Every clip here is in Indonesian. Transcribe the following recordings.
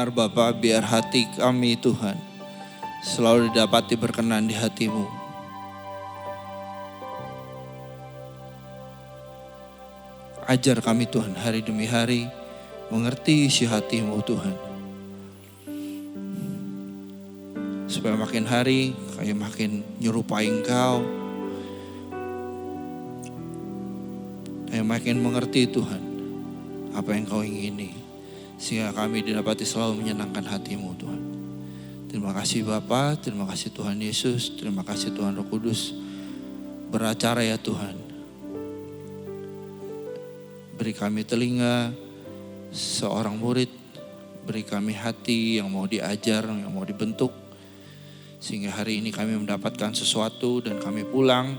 benar Bapa, biar hati kami Tuhan selalu didapati berkenan di hati-Mu. Ajar kami Tuhan hari demi hari mengerti isi hati-Mu Tuhan. Supaya makin hari kami makin nyerupai Engkau. Kami makin mengerti Tuhan apa yang Kau ingini. Sehingga kami didapati selalu menyenangkan hati-Mu Tuhan. Terima kasih Bapa, terima kasih Tuhan Yesus, terima kasih Tuhan Roh Kudus. Beracara ya Tuhan. Beri kami telinga seorang murid, beri kami hati yang mau diajar, yang mau dibentuk. Sehingga hari ini kami mendapatkan sesuatu dan kami pulang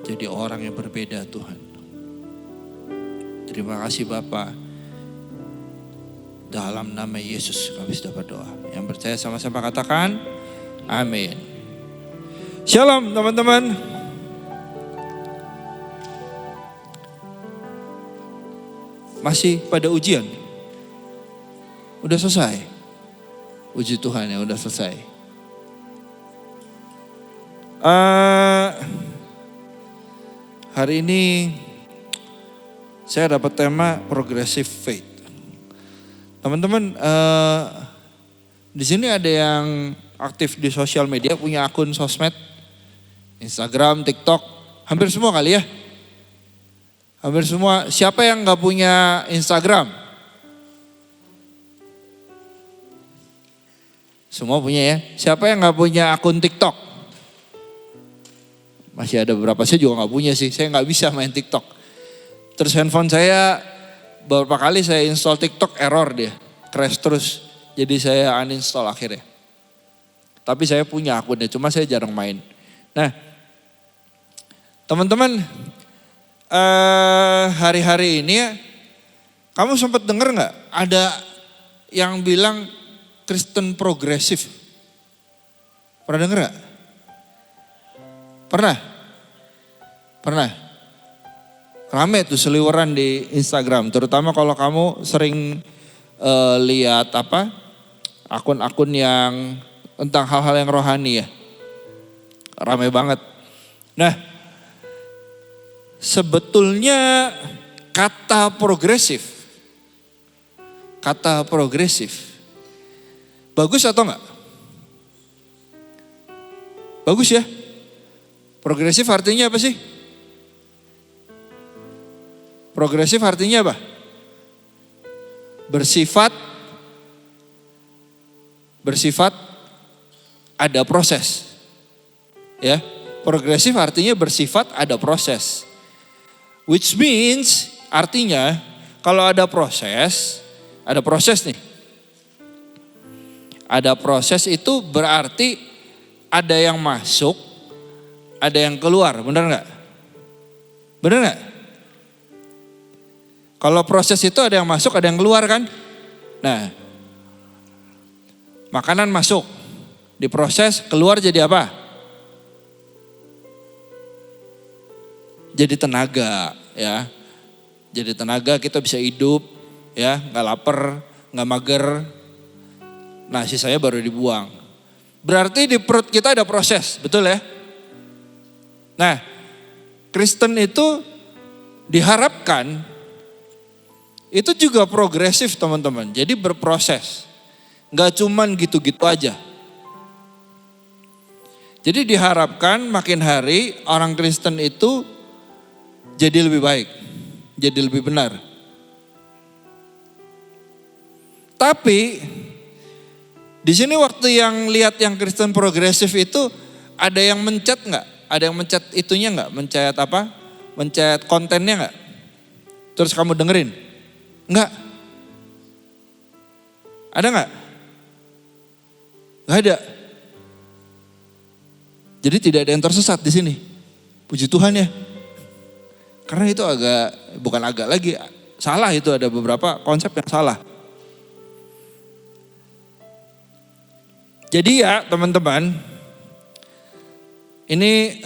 jadi orang yang berbeda Tuhan. Terima kasih Bapa. Dalam nama Yesus kami sudah berdoa. Yang percaya sama-sama katakan amin. Shalom teman-teman. Masih pada ujian? Udah selesai? Puji Tuhan ya udah selesai. Hari ini saya dapat tema progressive faith. Teman-teman, di sini ada yang aktif di sosial media, punya akun sosmed, Instagram, TikTok, hampir semua kali ya. Hampir semua. Siapa yang nggak punya Instagram? Semua punya ya. Siapa yang nggak punya akun TikTok? Masih ada beberapa, saya juga nggak punya sih. Saya nggak bisa main TikTok. Terus handphone saya beberapa kali saya install TikTok error dia, crash terus. Jadi saya uninstall akhirnya. Tapi saya punya akunnya, cuma saya jarang main. Nah, teman-teman, hari-hari ini ya, kamu sempat dengar nggak ada yang bilang Kristen progresif? Pernah dengar nggak? Pernah? Rame tuh seliweran di Instagram, terutama kalau kamu sering lihat akun-akun yang tentang hal-hal yang rohani ya. Rame banget. Nah, sebetulnya kata progresif bagus atau enggak? Bagus ya. Progresif artinya apa sih? Progresif artinya apa? Bersifat ada proses. Ya, progresif artinya bersifat ada proses. Which means artinya kalau ada proses nih. Ada proses itu berarti ada yang masuk, ada yang keluar, benar enggak? Benar enggak? Kalau proses itu ada yang masuk, ada yang keluar kan? Nah, makanan masuk, diproses, keluar jadi apa? Jadi tenaga ya. Jadi tenaga kita bisa hidup ya, gak lapar, gak mager. Nah sisanya baru dibuang. Berarti di perut kita ada proses, betul ya? Nah, Kristen itu diharapkan itu juga progresif teman-teman. Jadi berproses. Gak cuman gitu-gitu aja. Jadi diharapkan makin hari orang Kristen itu jadi lebih baik. Jadi lebih benar. Tapi di sini waktu yang lihat yang Kristen progresif itu ada yang mencet nggak? Ada yang mencet itunya nggak? Mencet apa? Mencet kontennya nggak? Terus kamu dengerin? Nggak? Ada nggak? Nggak ada. Jadi tidak ada yang tersesat di sini. Puji Tuhan ya. Karena itu bukan agak lagi, salah itu, ada beberapa konsep yang salah. Jadi ya teman-teman, ini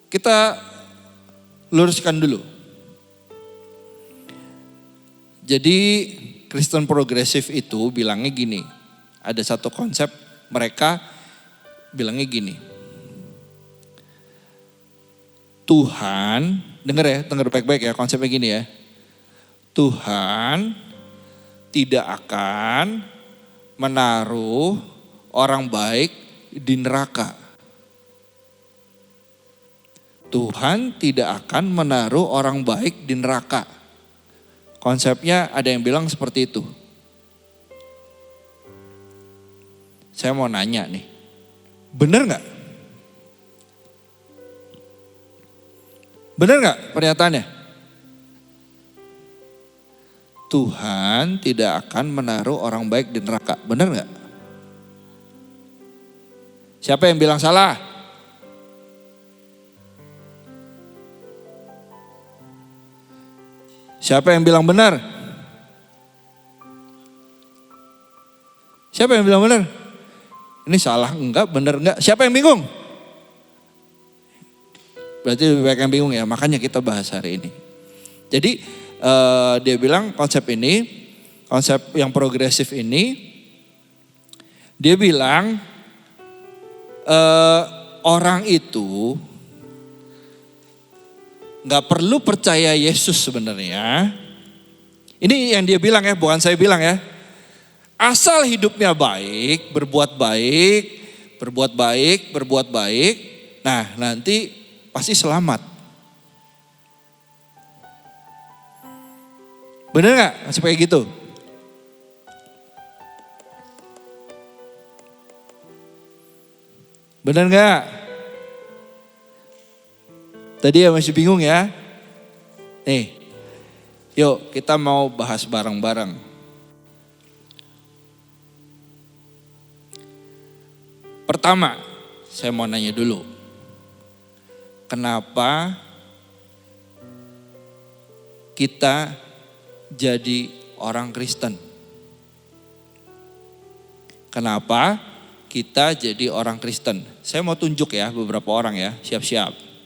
kita luruskan dulu. Jadi Kristen progresif itu bilangnya gini. Ada satu konsep mereka bilangnya gini. Tuhan, dengar baik-baik ya konsepnya gini ya. Tuhan tidak akan menaruh orang baik di neraka. Tuhan tidak akan menaruh orang baik di neraka. Konsepnya ada yang bilang seperti itu. Saya mau nanya nih, benar nggak? Benar nggak pernyataannya? Tuhan tidak akan menaruh orang baik di neraka, benar nggak? Siapa yang bilang salah? Siapa yang bilang benar? Siapa yang bilang benar? Ini salah enggak, benar enggak? Siapa yang bingung? Berarti lebih baik yang bingung ya, makanya kita bahas hari ini. Jadi dia bilang konsep yang progresif ini, dia bilang orang itu gak perlu percaya Yesus sebenarnya. Ini yang dia bilang ya, bukan saya bilang ya. Asal hidupnya baik, berbuat baik, nah nanti pasti selamat. Bener gak? Masih kayak gitu? Bener gak? Tadi ya masih bingung ya? Nih, yuk kita mau bahas bareng-bareng. Pertama, saya mau nanya dulu. Kenapa kita jadi orang Kristen? Kenapa kita jadi orang Kristen? Saya mau tunjuk ya beberapa orang ya, siap-siap.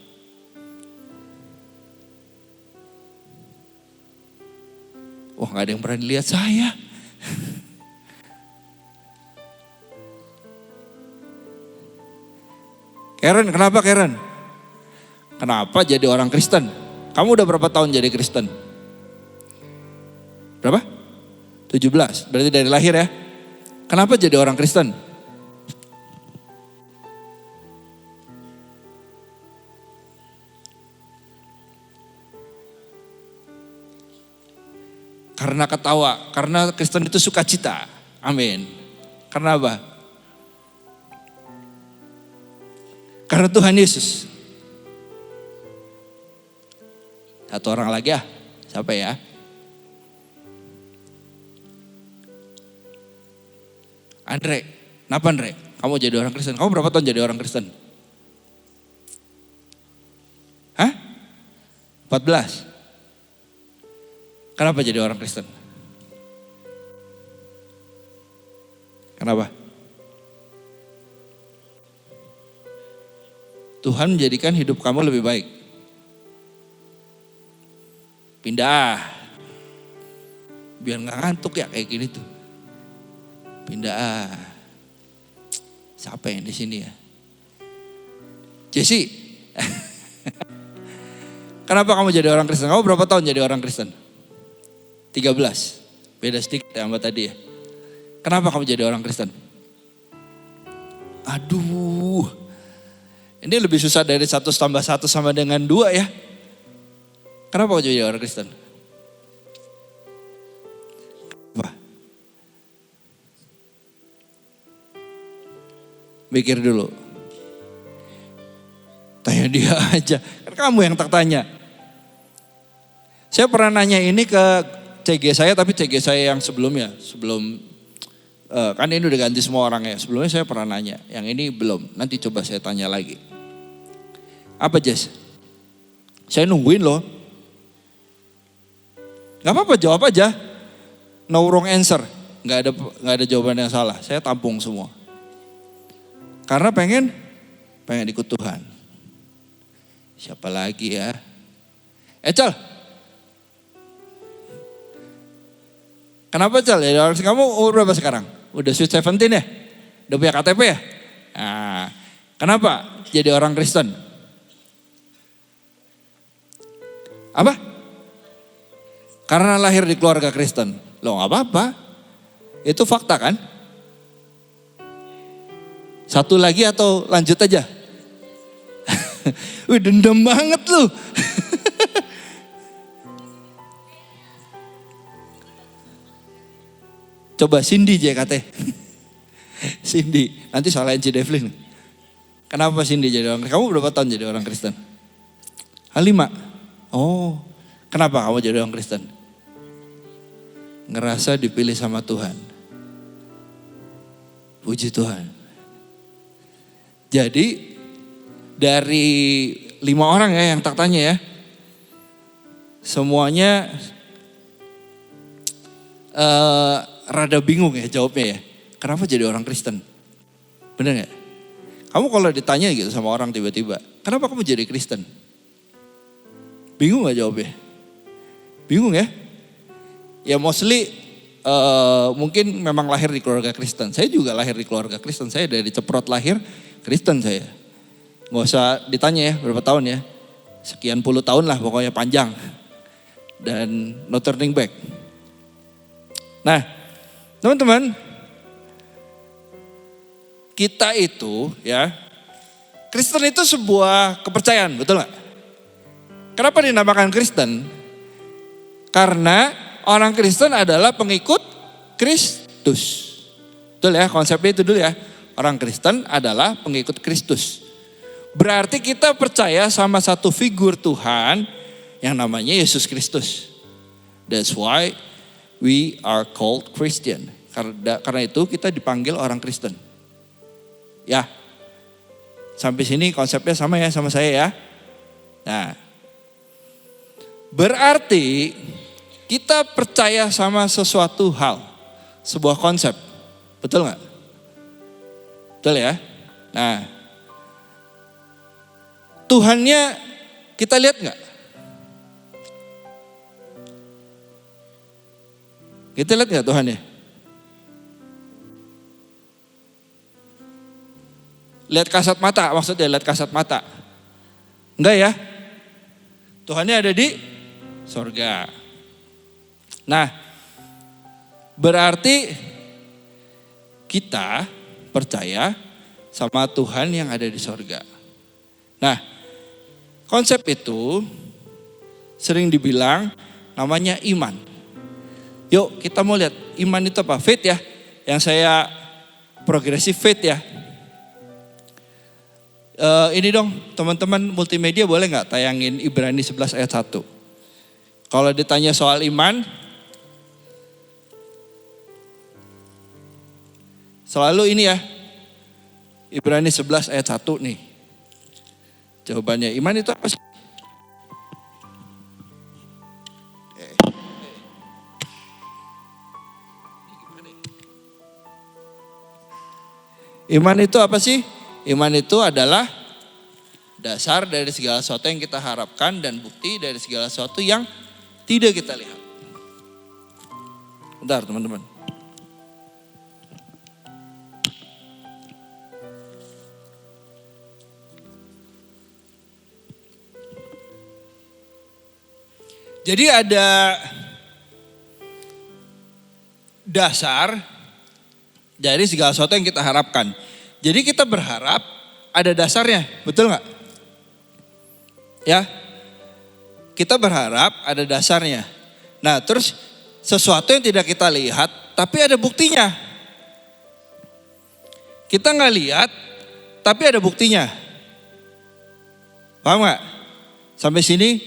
Wah, gak ada yang berani lihat saya. Karen, kenapa Karen? Kenapa jadi orang Kristen? Kamu udah berapa tahun jadi Kristen? Berapa? 17, berarti dari lahir ya. Kenapa jadi orang Kristen? Karena ketawa, karena Kristen itu sukacita. Amin. Karena apa? Karena Tuhan Yesus. Satu orang lagi ya, siapa ya? Andre, kenapa Andre? Kamu jadi orang Kristen, kamu berapa tahun jadi orang Kristen? Hah? 14? Kenapa jadi orang Kristen? Kenapa? Tuhan menjadikan hidup kamu lebih baik. Pindah. Biar gak ngantuk ya kayak gini tuh. Pindah. Siapa yang di sini ya? Jesse. Kenapa kamu jadi orang Kristen? Kamu berapa tahun jadi orang Kristen? 13. Beda sedikit ya sama tadi ya. Kenapa kamu jadi orang Kristen? Aduh. Ini lebih susah dari 1 tambah 1 sama dengan 2 ya. Kenapa kamu jadi orang Kristen? Apa? Mikir dulu. Tanya dia aja. Kan kamu yang tak tanya. Saya pernah nanya ini ke CG saya, tapi CG saya yang sebelumnya. Kan ini udah ganti semua orang ya. Sebelumnya saya pernah nanya. Yang ini belum. Nanti coba saya tanya lagi. Apa Jess? Saya nungguin loh. Gak apa-apa, jawab aja. No wrong answer. Gak ada jawaban yang salah. Saya tampung semua. Karena pengen ikut Tuhan. Siapa lagi ya? Ecel. Kenapa Cal? Jadi orang Kristen, kamu umur berapa sekarang? Udah sweet 17 ya? Udah punya KTP ya? Nah, kenapa jadi orang Kristen? Apa? Karena lahir di keluarga Kristen. Loh gak apa-apa. Itu fakta kan? Satu lagi atau lanjut aja? Wih dendam banget lu. Coba Cindy JKT. Cindy, nanti salahin si Devlin. Kenapa Cindy jadi orang Kristen? Kamu berapa tahun jadi orang Kristen? 5. Oh, kenapa kamu jadi orang Kristen? Ngerasa dipilih sama Tuhan. Puji Tuhan. Jadi dari 5 orang ya yang tak tanya ya. Semuanya rada bingung ya jawabnya ya. Kenapa jadi orang Kristen? Bener gak? Kamu kalau ditanya gitu sama orang tiba-tiba, kenapa kamu jadi Kristen? Bingung gak jawabnya? Bingung ya? Ya mostly mungkin memang lahir di keluarga Kristen. Saya juga lahir di keluarga Kristen. Saya dari ceprot lahir Kristen saya. Gak usah ditanya ya berapa tahun ya. Sekian puluh tahun lah pokoknya panjang. Dan no turning back. Nah teman-teman, kita itu ya, Kristen itu sebuah kepercayaan, betul gak? Kenapa dinamakan Kristen? Karena orang Kristen adalah pengikut Kristus. Betul ya, konsepnya itu dulu ya. Orang Kristen adalah pengikut Kristus. Berarti kita percaya sama satu figur Tuhan yang namanya Yesus Kristus. That's why we are called Christian. Karena itu kita dipanggil orang Kristen. Ya, sampai sini konsepnya sama ya sama saya ya. Nah, berarti kita percaya sama sesuatu hal, sebuah konsep. Betul gak? Betul ya? Nah, Tuhannya kita lihat gak? Kita lihat gak Tuhannya? Lihat kasat mata, maksudnya lihat kasat mata. Enggak ya? Tuhannya ada di sorga. Nah, berarti kita percaya sama Tuhan yang ada di sorga. Nah, konsep itu sering dibilang namanya iman. Yuk kita mau lihat iman itu apa? Faith ya, yang saya progressive faith ya. Ini dong teman-teman multimedia boleh gak tayangin Ibrani 11 ayat 1. Kalau ditanya soal iman, selalu ini ya, Ibrani 11 ayat 1 nih. Jawabannya iman itu apa sih? Iman itu apa sih? Iman itu adalah dasar dari segala sesuatu yang kita harapkan dan bukti dari segala sesuatu yang tidak kita lihat. Bentar teman-teman. Jadi ada dasar dari segala sesuatu yang kita harapkan. Jadi kita berharap ada dasarnya, betul gak? Ya, kita berharap ada dasarnya. Nah terus sesuatu yang tidak kita lihat tapi ada buktinya. Kita gak lihat tapi ada buktinya. Paham gak? Sampai sini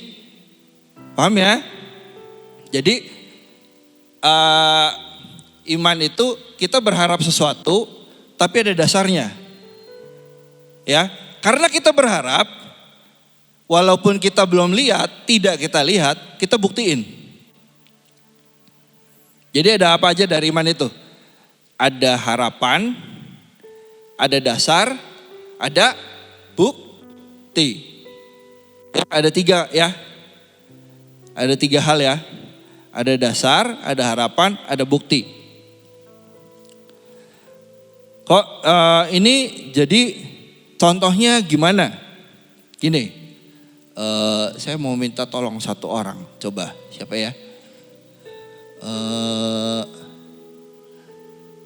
paham ya? Jadi iman itu kita berharap sesuatu tapi ada dasarnya. Ya, karena kita berharap walaupun kita belum lihat, tidak kita lihat, kita buktiin. Jadi ada apa aja dari iman itu? Ada harapan, ada dasar, ada bukti. Ya, ada 3 ya. Ada 3 hal ya. Ada dasar, ada harapan, ada bukti. Kok ini jadi contohnya gimana? Gini, saya mau minta tolong satu orang. Coba, siapa ya?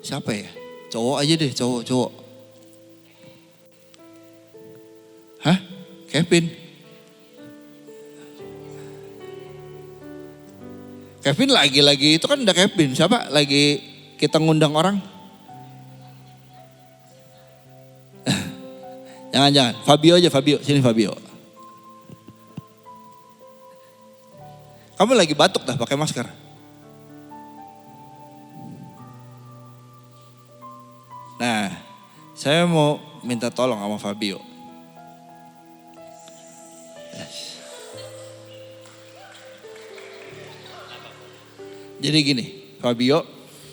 Siapa ya? Cowok aja deh, cowok. Hah? Kevin? Kevin lagi-lagi itu kan udah Kevin. Siapa lagi kita ngundang orang? Jangan. Fabio aja, Fabio. Sini Fabio. Kamu lagi batuk dah pakai masker. Nah, saya mau minta tolong sama Fabio. Jadi gini, Fabio,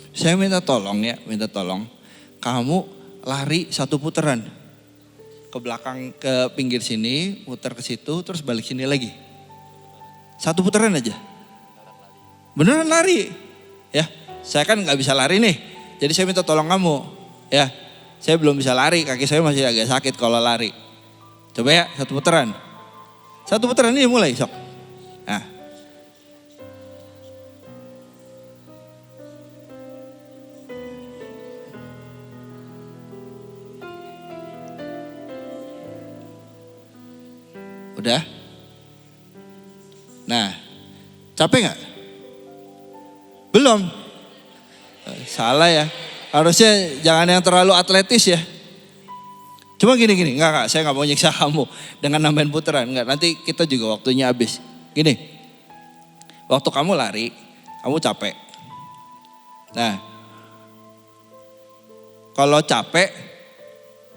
saya minta tolong. Kamu lari 1 putaran. Ke belakang, ke pinggir sini, muter ke situ, terus balik sini lagi. 1 putaran aja. Beneran lari. Ya, saya kan gak bisa lari nih. Jadi saya minta tolong kamu. Ya, saya belum bisa lari, kaki saya masih agak sakit kalau lari. Coba ya, 1 putaran. 1 putaran ini mulai sok. Nah. Udah? Nah, capek gak? Belum? Salah ya. Harusnya jangan yang terlalu atletis ya. Cuma gini, enggak, saya gak mau nyiksa kamu dengan nambahin putaran. Enggak, nanti kita juga waktunya habis. Gini, waktu kamu lari, kamu capek. Nah, kalau capek,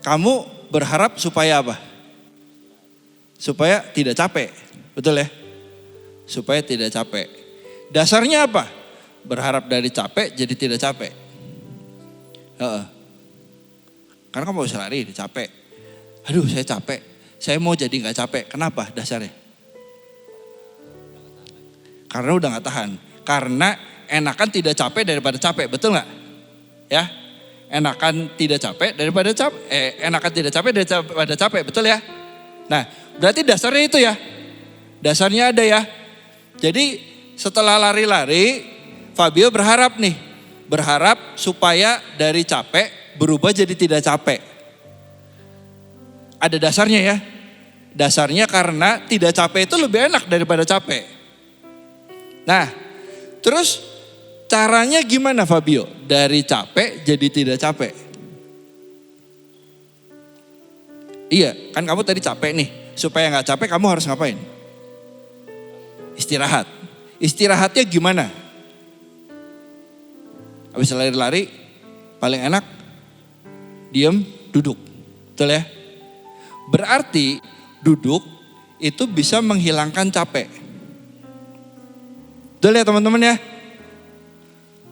kamu berharap supaya apa? Supaya tidak capek, betul ya? Supaya tidak capek. Dasarnya apa? Berharap dari capek jadi tidak capek. Karena kamu bisa lari, capek. Aduh saya capek, saya mau jadi gak capek. Kenapa dasarnya? Karena udah gak tahan. Karena enakan tidak capek daripada capek, betul gak? Ya, enakan tidak capek daripada capek. Enakan tidak capek daripada capek, betul ya? Nah, berarti dasarnya itu ya. Dasarnya ada ya. Jadi setelah lari-lari, Fabio berharap nih. Berharap supaya dari capek berubah jadi tidak capek. Ada dasarnya ya. Dasarnya karena tidak capek itu lebih enak daripada capek. Nah, terus caranya gimana Fabio? Dari capek jadi tidak capek. Iya, kan kamu tadi capek nih. Supaya gak capek kamu harus ngapain? Istirahat. Istirahatnya gimana? Habis lari-lari, paling enak diem, duduk. Betul ya? Berarti duduk itu bisa menghilangkan capek. Betul ya teman-teman ya?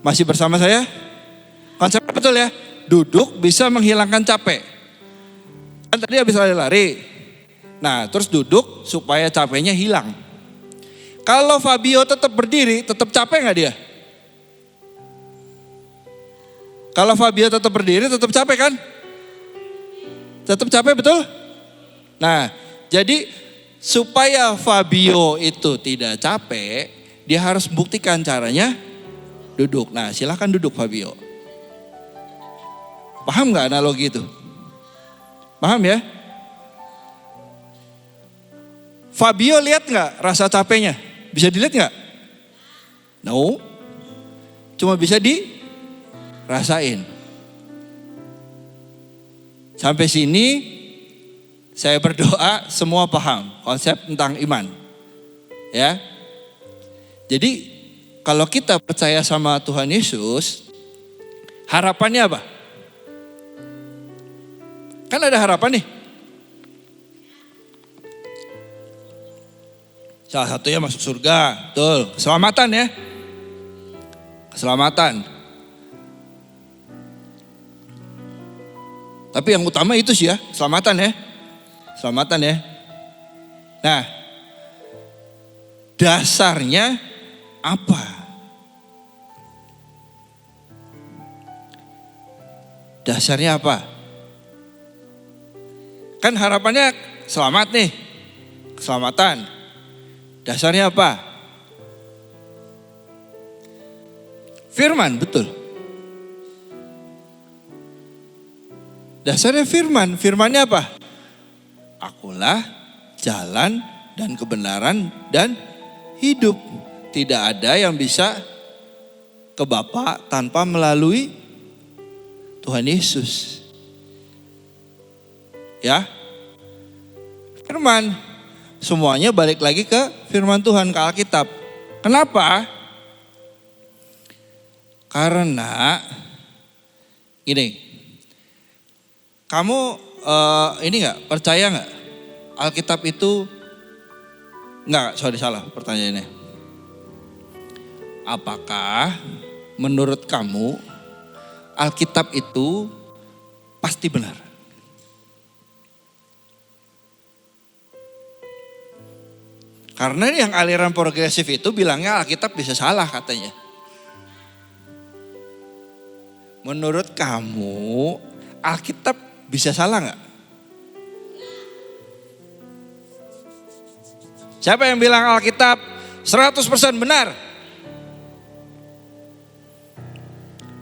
Masih bersama saya? Konsepnya betul ya? Duduk bisa menghilangkan capek. Kan tadi habis lari-lari. Nah terus duduk supaya capeknya hilang. Kalau Fabio tetap berdiri, tetap capek gak dia? Kalau Fabio tetap berdiri, tetap capek kan? Tetap capek betul? Nah jadi supaya Fabio itu tidak capek, dia harus buktikan caranya duduk. Nah silahkan duduk Fabio. Paham gak analogi itu? Paham ya? Fabio lihat gak rasa capeknya? Bisa dilihat gak? No. Cuma bisa dirasain. Sampai sini saya berdoa semua paham konsep tentang iman. Ya. Jadi kalau kita percaya sama Tuhan Yesus, harapannya apa? Kan ada harapan nih. Salah satunya masuk surga, betul. Keselamatan ya. Keselamatan. Tapi yang utama itu sih ya, keselamatan ya. Keselamatan ya. Nah, dasarnya apa? Dasarnya apa? Kan harapannya selamat nih, keselamatan. Dasarnya apa? Firman, betul. Dasarnya firman. Firmannya apa? Akulah jalan dan kebenaran dan hidup. Tidak ada yang bisa ke Bapa tanpa melalui Tuhan Yesus. Ya. Firman. Semuanya balik lagi ke firman Tuhan, ke Alkitab. Kenapa? Karena gini. Kamu ini enggak percaya enggak? Alkitab itu salah pertanyaannya. Apakah menurut kamu Alkitab itu pasti benar? Karena yang aliran progresif itu bilangnya Alkitab bisa salah katanya. Menurut kamu Alkitab bisa salah nggak? Siapa yang bilang Alkitab 100% benar?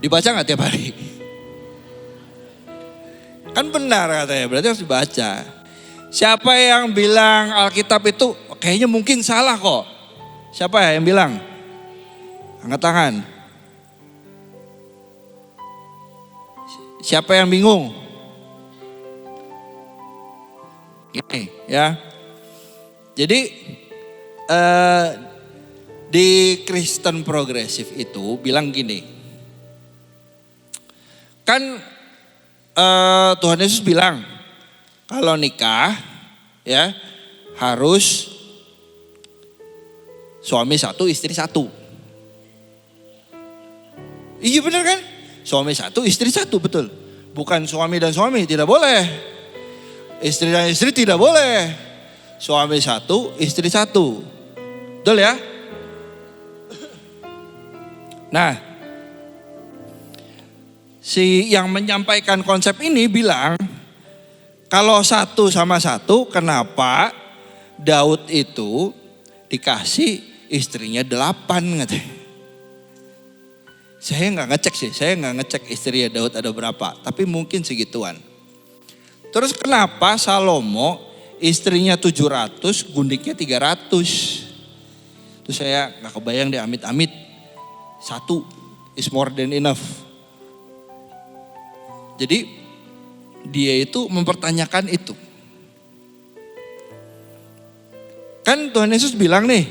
Dibaca nggak tiap hari? Kan benar katanya, berarti harus dibaca. Siapa yang bilang Alkitab itu kayaknya mungkin salah kok? Siapa ya yang bilang? Angkat tangan. Siapa yang bingung? Gini ya. Jadi di Kristen progresif itu bilang gini. Kan Tuhan Yesus bilang kalau nikah ya harus suami satu, istri satu. Iya benar kan? Suami satu, istri satu, betul. Bukan suami dan suami, tidak boleh. Istri dan istri tidak boleh. Suami satu, istri satu. Betul ya? Nah, si yang menyampaikan konsep ini bilang, kalau satu sama satu, kenapa Daud itu dikasih istrinya 8 katanya. Saya nggak ngecek istrinya Daud ada berapa, tapi mungkin segituan. Terus kenapa Salomo istrinya 700, gundiknya 300? Terus saya nggak kebayang deh, amit-amit. Satu is more than enough. Jadi dia itu mempertanyakan itu. Kan Tuhan Yesus bilang nih,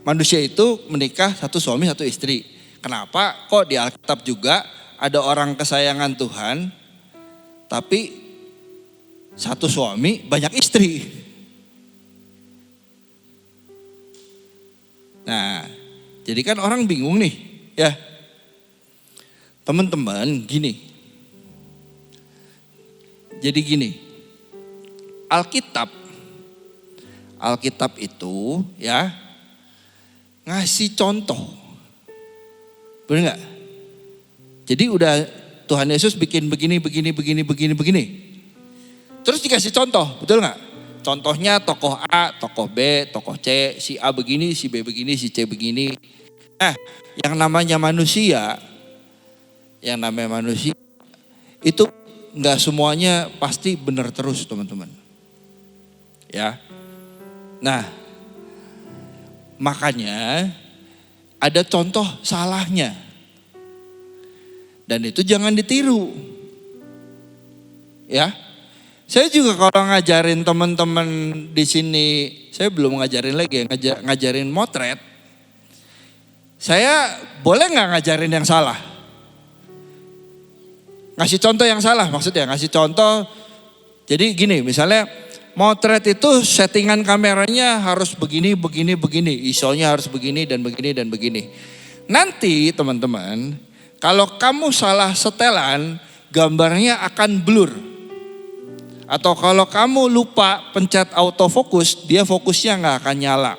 manusia itu menikah satu suami satu istri. Kenapa kok di Alkitab juga ada orang kesayangan Tuhan tapi satu suami banyak istri? Nah, jadi kan orang bingung nih ya. Teman-teman gini. Jadi gini. Alkitab itu ya ngasih contoh. Benar gak? Jadi udah Tuhan Yesus bikin begini. Terus dikasih contoh, betul gak? Contohnya tokoh A, tokoh B, tokoh C, si A begini, si B begini, si C begini. Nah, yang namanya manusia itu gak semuanya pasti benar terus teman-teman. Ya. Nah, makanya ada contoh salahnya. Dan itu jangan ditiru. Ya. Saya juga kalau ngajarin teman-teman di sini, saya belum ngajarin lagi, ngajarin motret. Saya boleh nggak ngajarin yang salah? Ngasih contoh yang salah maksudnya, ngasih contoh. Jadi gini, misalnya motret itu settingan kameranya harus begini, ISO-nya harus begini dan begini. Nanti teman-teman, kalau kamu salah setelan, gambarnya akan blur. Atau kalau kamu lupa pencet autofocus, dia fokusnya nggak akan nyala.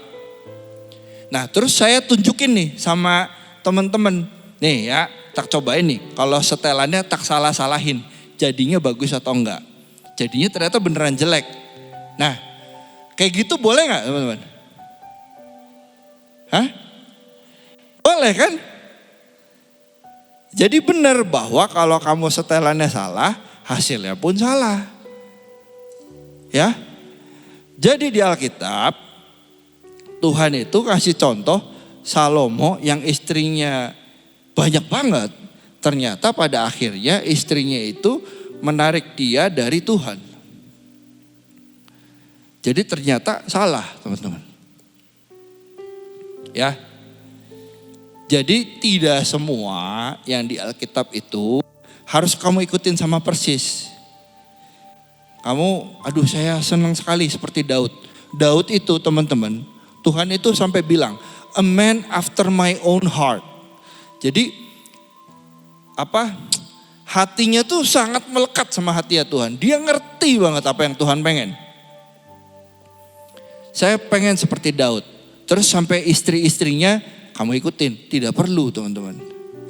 Nah terus saya tunjukin nih sama teman-teman, nih ya, tak cobain nih. Kalau setelannya tak salah-salahin, jadinya bagus atau enggak. Jadinya ternyata beneran jelek. Nah, kayak gitu boleh nggak teman-teman? Hah? Boleh kan? Jadi benar bahwa kalau kamu setelannya salah, hasilnya pun salah. Ya. Jadi di Alkitab, Tuhan itu kasih contoh Salomo yang istrinya banyak banget. Ternyata pada akhirnya istrinya itu menarik dia dari Tuhan. Jadi ternyata salah teman-teman. Ya. Jadi tidak semua yang di Alkitab itu harus kamu ikutin sama persis. Kamu, aduh saya senang sekali seperti Daud. Daud itu teman-teman, Tuhan itu sampai bilang, a man after my own heart. Jadi hatinya tuh sangat melekat sama hati ya Tuhan. Dia ngerti banget apa yang Tuhan pengen. Saya pengen seperti Daud. Terus sampai istri-istrinya kamu ikutin, tidak perlu teman-teman.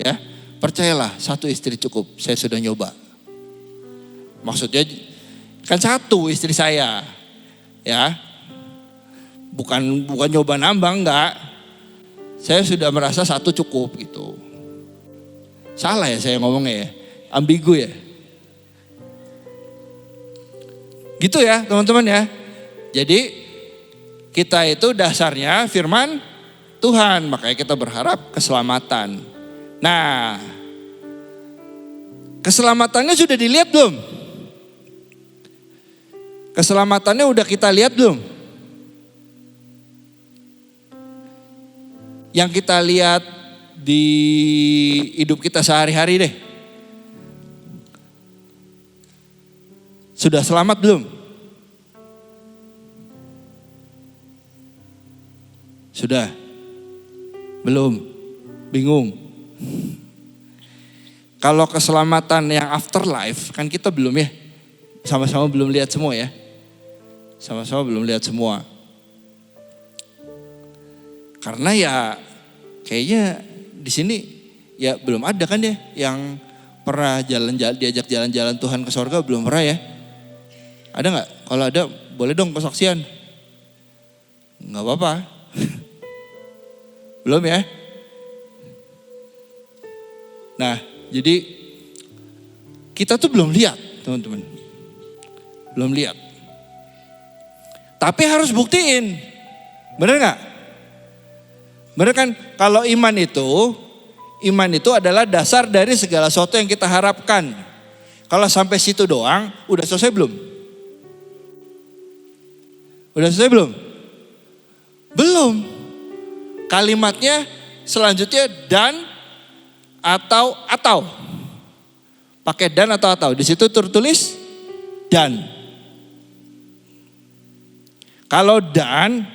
Ya, percayalah satu istri cukup. Saya sudah nyoba. Maksudnya kan satu istri saya, ya, bukan nyoba nambah enggak. Saya sudah merasa satu cukup gitu. Salah ya saya ngomongnya ya, ambigu ya. Gitu ya teman-teman ya. Jadi kita itu dasarnya firman Tuhan, makanya kita berharap keselamatan. Nah, keselamatannya sudah dilihat belum? Keselamatannya udah kita lihat belum? Yang kita lihat di hidup kita sehari-hari deh. Sudah selamat belum? Sudah? Belum? Bingung? Kalau keselamatan yang afterlife kan kita belum ya. Sama-sama belum lihat semua ya. Sama-sama belum lihat semua. Karena ya kayaknya di sini ya belum ada kan ya yang pernah diajak jalan-jalan Tuhan ke sorga, belum pernah ya. Ada nggak? Kalau ada boleh dong kesaksian. Nggak apa-apa. Belum ya? Nah, jadi kita tuh belum lihat, teman-teman. Belum lihat. Tapi harus buktiin. Bener gak? Bener kan? Kalau iman itu adalah dasar dari segala sesuatu yang kita harapkan. Kalau sampai situ doang, udah selesai belum? Udah selesai belum? Belum. Kalimatnya selanjutnya dan atau. Pakai dan atau. Di situ tertulis dan. Kalau dan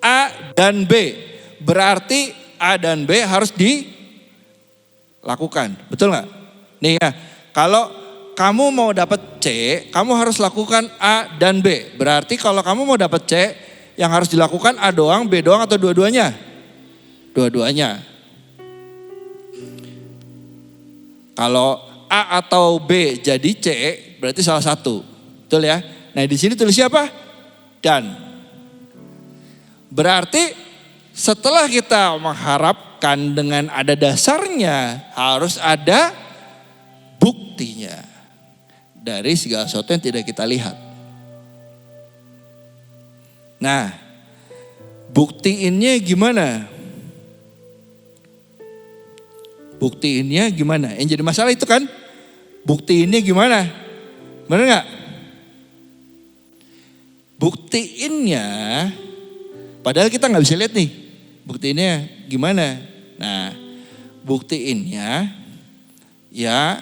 A dan B, berarti A dan B harus dilakukan. Betul nggak? Nih ya, kalau kamu mau dapat C, kamu harus lakukan A dan B. Berarti kalau kamu mau dapat C, yang harus dilakukan A doang, B doang atau dua-duanya? Dua-duanya. Kalau A atau B jadi C, berarti salah satu. Betul ya? Nah di sini tulisnya apa? Dan. Berarti setelah kita mengharapkan dengan ada dasarnya, harus ada buktinya. Dari segala sesuatu yang tidak kita lihat. Nah, buktiinnya gimana? Buktiinnya gimana? Yang jadi masalah itu kan, buktiinnya gimana? Benar nggak? Buktiinnya, padahal kita nggak bisa lihat nih, buktiinnya gimana? Nah, buktiinnya ya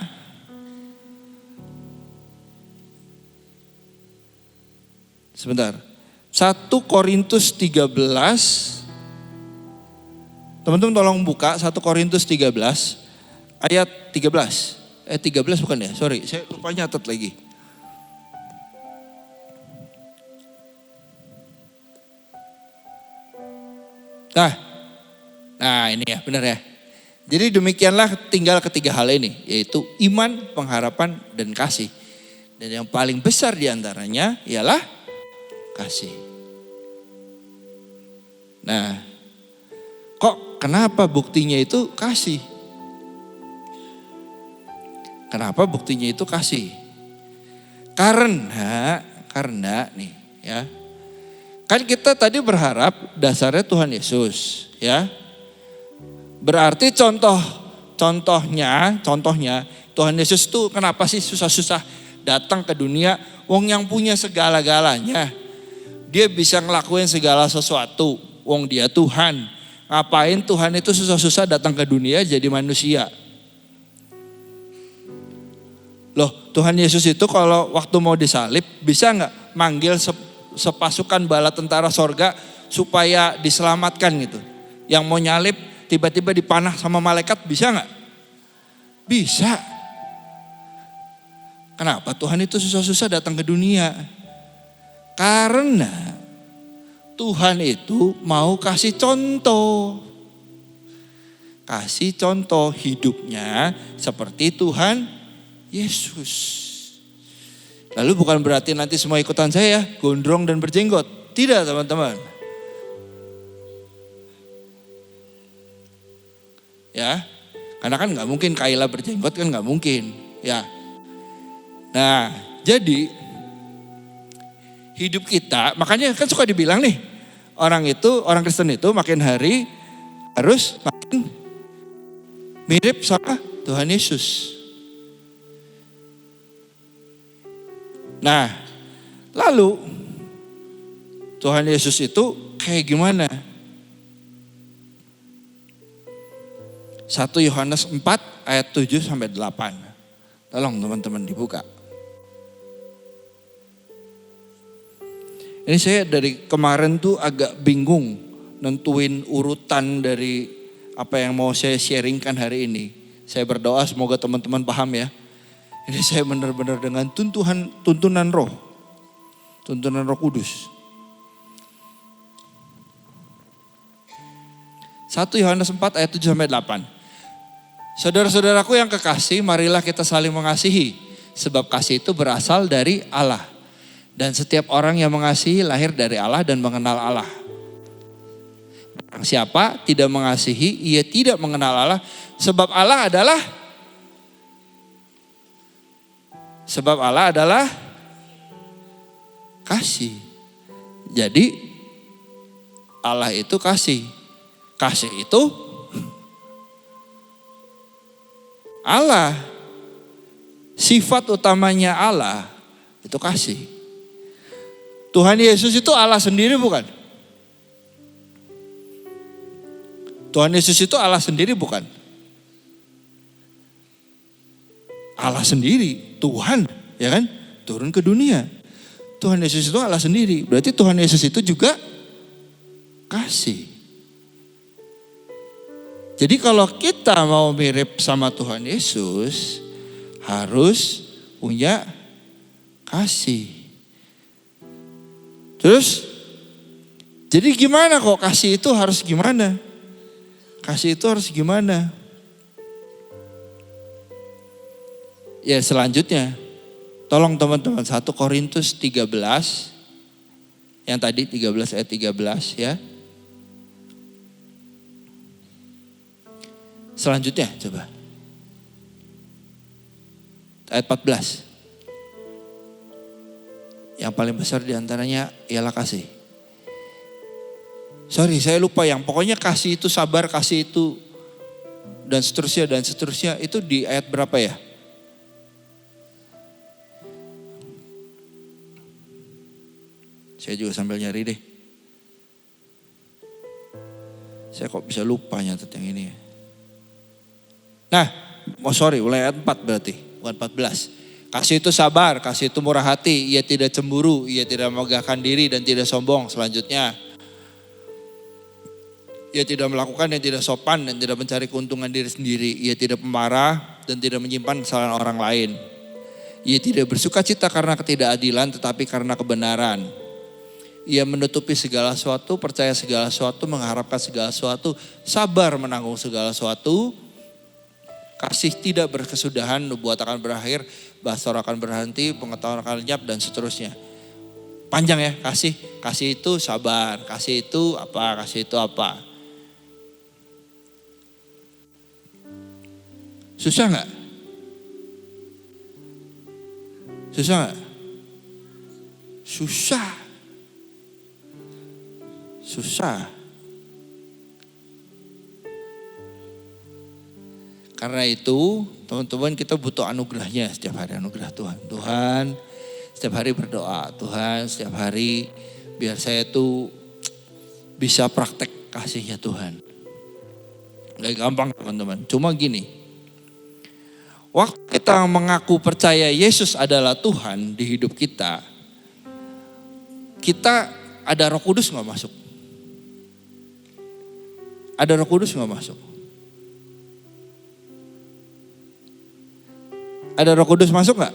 sebentar. 1 Korintus 13. Teman-teman tolong buka 1 Korintus 13 ayat 13. 13 bukan ya? Sorry, saya lupa nyatet lagi. Nah ini ya benar ya. Jadi demikianlah tinggal ketiga hal ini, yaitu iman, pengharapan, dan kasih. Dan yang paling besar diantaranya ialah kasih. Nah, kok kenapa buktinya itu kasih? Kenapa buktinya itu kasih? Karena nih ya. Kan kita tadi berharap dasarnya Tuhan Yesus ya. Berarti contohnya Tuhan Yesus itu kenapa sih susah-susah datang ke dunia, wong yang punya segala-galanya. Dia bisa ngelakuin segala sesuatu, wong dia Tuhan. Ngapain Tuhan itu susah-susah datang ke dunia jadi manusia? Loh, Tuhan Yesus itu kalau waktu mau disalib bisa nggak manggil sepasukan bala tentara sorga supaya diselamatkan gitu. Yang mau nyalip tiba-tiba dipanah sama malaikat bisa nggak? Bisa. Kenapa Tuhan itu susah-susah datang ke dunia? Karena Tuhan itu mau kasih contoh. Kasih contoh hidupnya seperti Tuhan Yesus. Lalu bukan berarti nanti semua ikutan saya gondrong dan berjenggot. Tidak teman-teman. Ya, karena kan nggak mungkin Kaila berjenggot kan nggak mungkin, ya. Nah, jadi hidup kita, makanya kan suka dibilang nih, orang Kristen itu makin hari harus makin mirip sama Tuhan Yesus. Nah, lalu Tuhan Yesus itu kayak gimana? 1 Yohanes 4 ayat 7 sampai 8. Tolong teman-teman dibuka. Ini saya dari kemarin tuh agak bingung nentuin urutan dari apa yang mau saya sharingkan hari ini. Saya berdoa semoga teman-teman paham ya. Ini saya benar-benar dengan tuntunan Roh Kudus. 1 Yohanes 4 ayat 7 sampai 8. Saudara-saudaraku yang kekasih, marilah kita saling mengasihi, sebab kasih itu berasal dari Allah. Dan setiap orang yang mengasihi lahir dari Allah dan mengenal Allah. Barang siapa tidak mengasihi, ia tidak mengenal Allah, sebab Allah adalah kasih. Jadi Allah itu kasih. Kasih itu Allah. Sifat utamanya Allah itu kasih. Tuhan Yesus itu Allah sendiri bukan? Tuhan Yesus itu Allah sendiri bukan? Allah sendiri, Tuhan, ya kan? Turun ke dunia. Tuhan Yesus itu Allah sendiri. Berarti Tuhan Yesus itu juga kasih. Jadi kalau kita mau mirip sama Tuhan Yesus, harus punya kasih. Terus, jadi gimana kok kasih itu harus gimana? Kasih itu harus gimana? Ya selanjutnya, tolong teman-teman 1 Korintus 13, yang tadi 13 ayat 13 ya. Selanjutnya coba. Ayat 14. Yang paling besar diantaranya ialah kasih. Sorry saya lupa yang pokoknya kasih itu sabar, kasih itu dan seterusnya itu di ayat berapa ya? Saya juga sambil nyari deh. Saya kok bisa lupa nyatet yang ini ya. Nah, mulai ayat 4 berarti, bukan 14. Kasih itu sabar, kasih itu murah hati, ia tidak cemburu, ia tidak memegahkan diri dan tidak sombong. Selanjutnya, ia tidak melakukan yang tidak sopan dan tidak mencari keuntungan diri sendiri. Ia tidak pemarah dan tidak menyimpan kesalahan orang lain. Ia tidak bersuka cita karena ketidakadilan tetapi karena kebenaran. Ia menutupi segala sesuatu, percaya segala sesuatu, mengharapkan segala sesuatu, sabar menanggung segala sesuatu, kasih tidak berkesudahan, nubuat akan berakhir, bahasa akan berhenti, pengetahuan akan lenyap, dan seterusnya. Panjang ya, kasih itu sabar, kasih itu apa, kasih itu apa. Susah nggak? Susah nggak? Susah. Karena itu teman-teman, kita butuh anugerahnya setiap hari, anugerah Tuhan. Tuhan, setiap hari berdoa, Tuhan setiap hari biar saya tuh bisa praktek kasihnya Tuhan. Gak gampang teman-teman, cuma gini. Waktu kita mengaku percaya Yesus adalah Tuhan di hidup kita ada Roh Kudus gak masuk? Ada Roh Kudus gak masuk? Ada Roh Kudus masuk gak?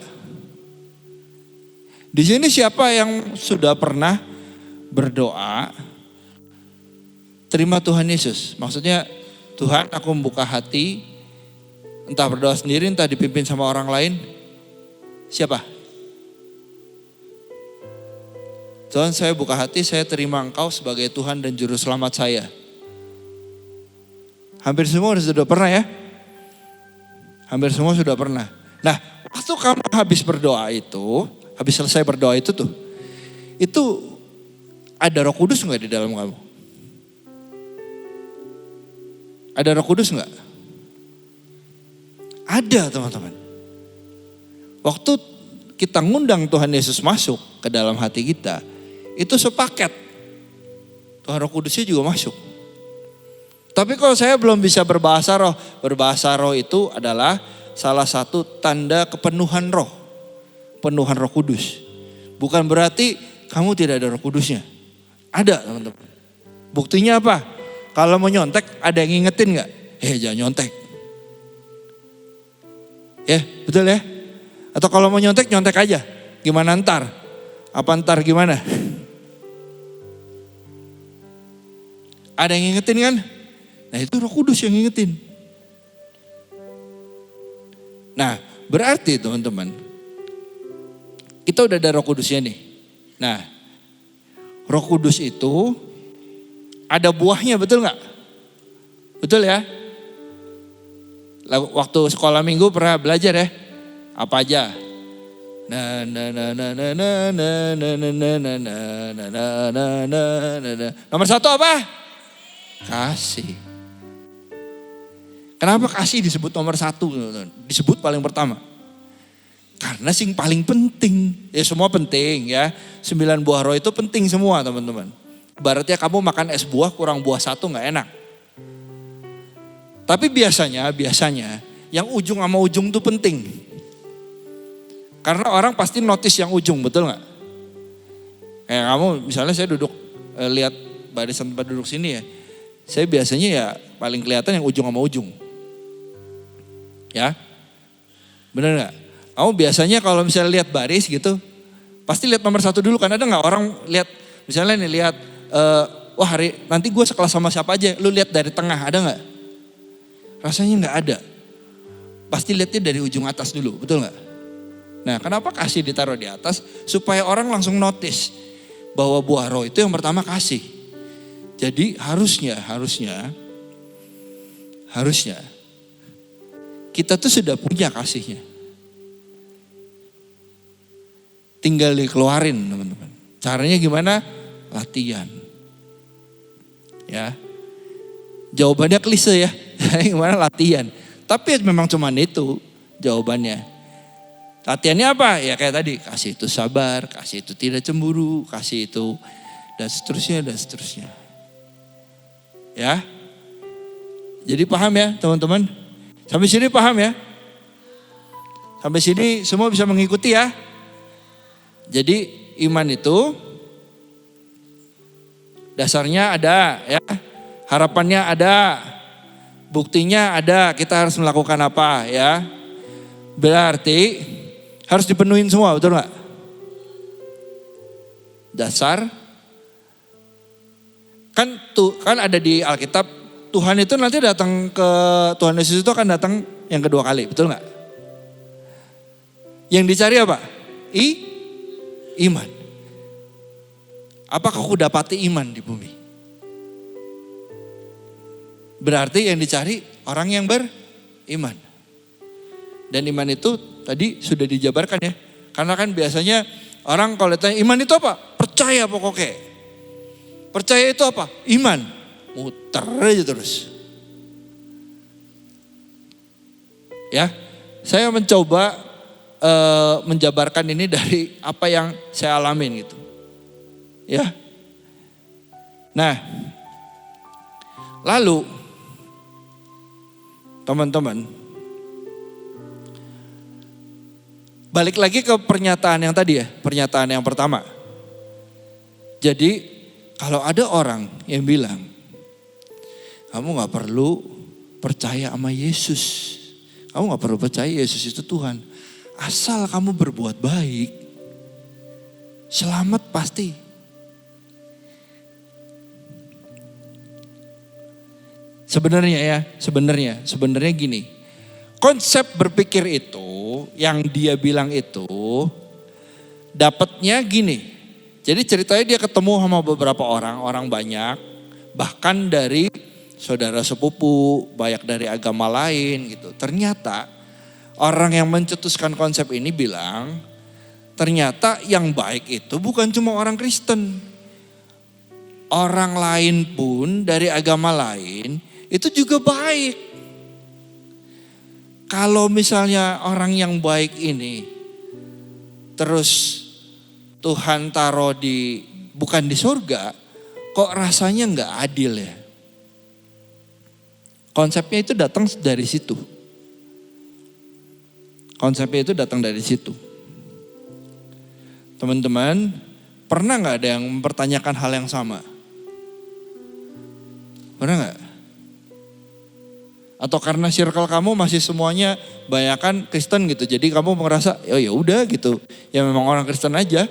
Di sini siapa yang sudah pernah berdoa terima Tuhan Yesus? Maksudnya, Tuhan, aku membuka hati, entah berdoa sendiri, entah dipimpin sama orang lain. Siapa? Tuhan, saya buka hati, saya terima Engkau sebagai Tuhan dan Juru Selamat saya. Hampir semua sudah pernah ya? Hampir semua sudah pernah. Nah, waktu kamu habis berdoa itu, habis selesai berdoa itu ada Roh Kudus enggak di dalam kamu? Ada Roh Kudus enggak? Ada teman-teman. Waktu kita ngundang Tuhan Yesus masuk ke dalam hati kita, itu sepaket. Tuhan Roh Kudusnya juga masuk. Tapi kalau saya belum bisa berbahasa roh itu adalah salah satu tanda kepenuhan roh. Penuhan Roh Kudus. Bukan berarti kamu tidak ada Roh Kudusnya. Ada teman-teman. Buktinya apa? Kalau mau nyontek ada yang ngingetin gak? Jangan nyontek. Ya betul ya? Atau kalau mau nyontek aja. Gimana ntar? Apa ntar gimana? Ada yang ngingetin kan? Nah itu Roh Kudus yang ngingetin. Nah berarti teman-teman, kita udah ada Roh Kudusnya nih. Nah Roh Kudus itu ada buahnya, betul gak? Betul ya? Waktu sekolah minggu pernah belajar ya? Apa aja? Nomor 1 apa? Kasih. Kenapa kasih disebut nomor 1? Disebut paling pertama. Karena sing paling penting. Ya semua penting ya. 9 buah roh itu penting semua teman-teman. Ibaratnya kamu makan es buah kurang buah 1 gak enak. Tapi biasanya yang ujung sama ujung itu penting. Karena orang pasti notice yang ujung, betul gak? Kayak kamu misalnya saya duduk lihat barisan tempat duduk sini ya. Saya biasanya ya paling kelihatan yang ujung sama ujung. Ya, bener gak? Kamu biasanya kalau misalnya lihat baris gitu, pasti lihat nomor 1 dulu kan. Ada gak orang lihat, misalnya nih lihat, wah nanti gue sekelas sama siapa aja, lu lihat dari tengah, ada gak? Rasanya gak ada. Pasti lihatnya dari ujung atas dulu, betul gak? Nah kenapa kasih ditaruh di atas? Supaya orang langsung notice bahwa buah roh itu yang pertama kasih. Jadi harusnya kita tuh sudah punya kasihnya. Tinggal dikeluarin teman-teman. Caranya gimana? Latihan. Ya. Jawabannya klise ya. Gimana latihan? Tapi memang cuman itu jawabannya. Latihannya apa? Ya kayak tadi, kasih itu sabar, kasih itu tidak cemburu, kasih itu dan seterusnya. Ya. Jadi paham ya teman-teman? Sampai sini paham ya? Sampai sini semua bisa mengikuti ya? Jadi iman itu dasarnya ada ya. Harapannya ada. Buktinya ada, kita harus melakukan apa ya. Berarti harus dipenuhin semua, betul gak? Dasar, Kan ada di Alkitab, Tuhan itu nanti datang ke, Tuhan Yesus itu akan datang yang kedua kali, betul nggak? Yang dicari apa? Iman. Apakah aku dapati iman di bumi? Berarti yang dicari orang yang beriman. Dan iman itu tadi sudah dijabarkan ya. Karena kan biasanya orang kalau ditanya iman itu apa? Percaya pokoknya. Percaya itu apa? Iman. Muter aja terus. Ya, saya mencoba menjabarkan ini dari apa yang saya alamin gitu. Ya. Nah, lalu teman-teman, balik lagi ke pernyataan yang tadi ya, pernyataan yang pertama. Jadi kalau ada orang yang bilang, kamu gak perlu percaya sama Yesus. Kamu gak perlu percaya Yesus itu Tuhan. Asal kamu berbuat baik, selamat pasti. Sebenarnya gini. Konsep berpikir itu, yang dia bilang itu, dapatnya gini. Jadi ceritanya dia ketemu sama beberapa orang banyak, bahkan dari saudara sepupu, banyak dari agama lain gitu. Ternyata orang yang mencetuskan konsep ini bilang, ternyata yang baik itu bukan cuma orang Kristen. Orang lain pun dari agama lain itu juga baik. Kalau misalnya orang yang baik ini terus Tuhan taruh bukan di surga, kok rasanya nggak adil ya? Konsepnya itu datang dari situ. Teman-teman, pernah nggak ada yang mempertanyakan hal yang sama? Pernah nggak? Atau karena circle kamu masih semuanya banyakan Kristen gitu, jadi kamu merasa ya udah gitu, ya memang orang Kristen aja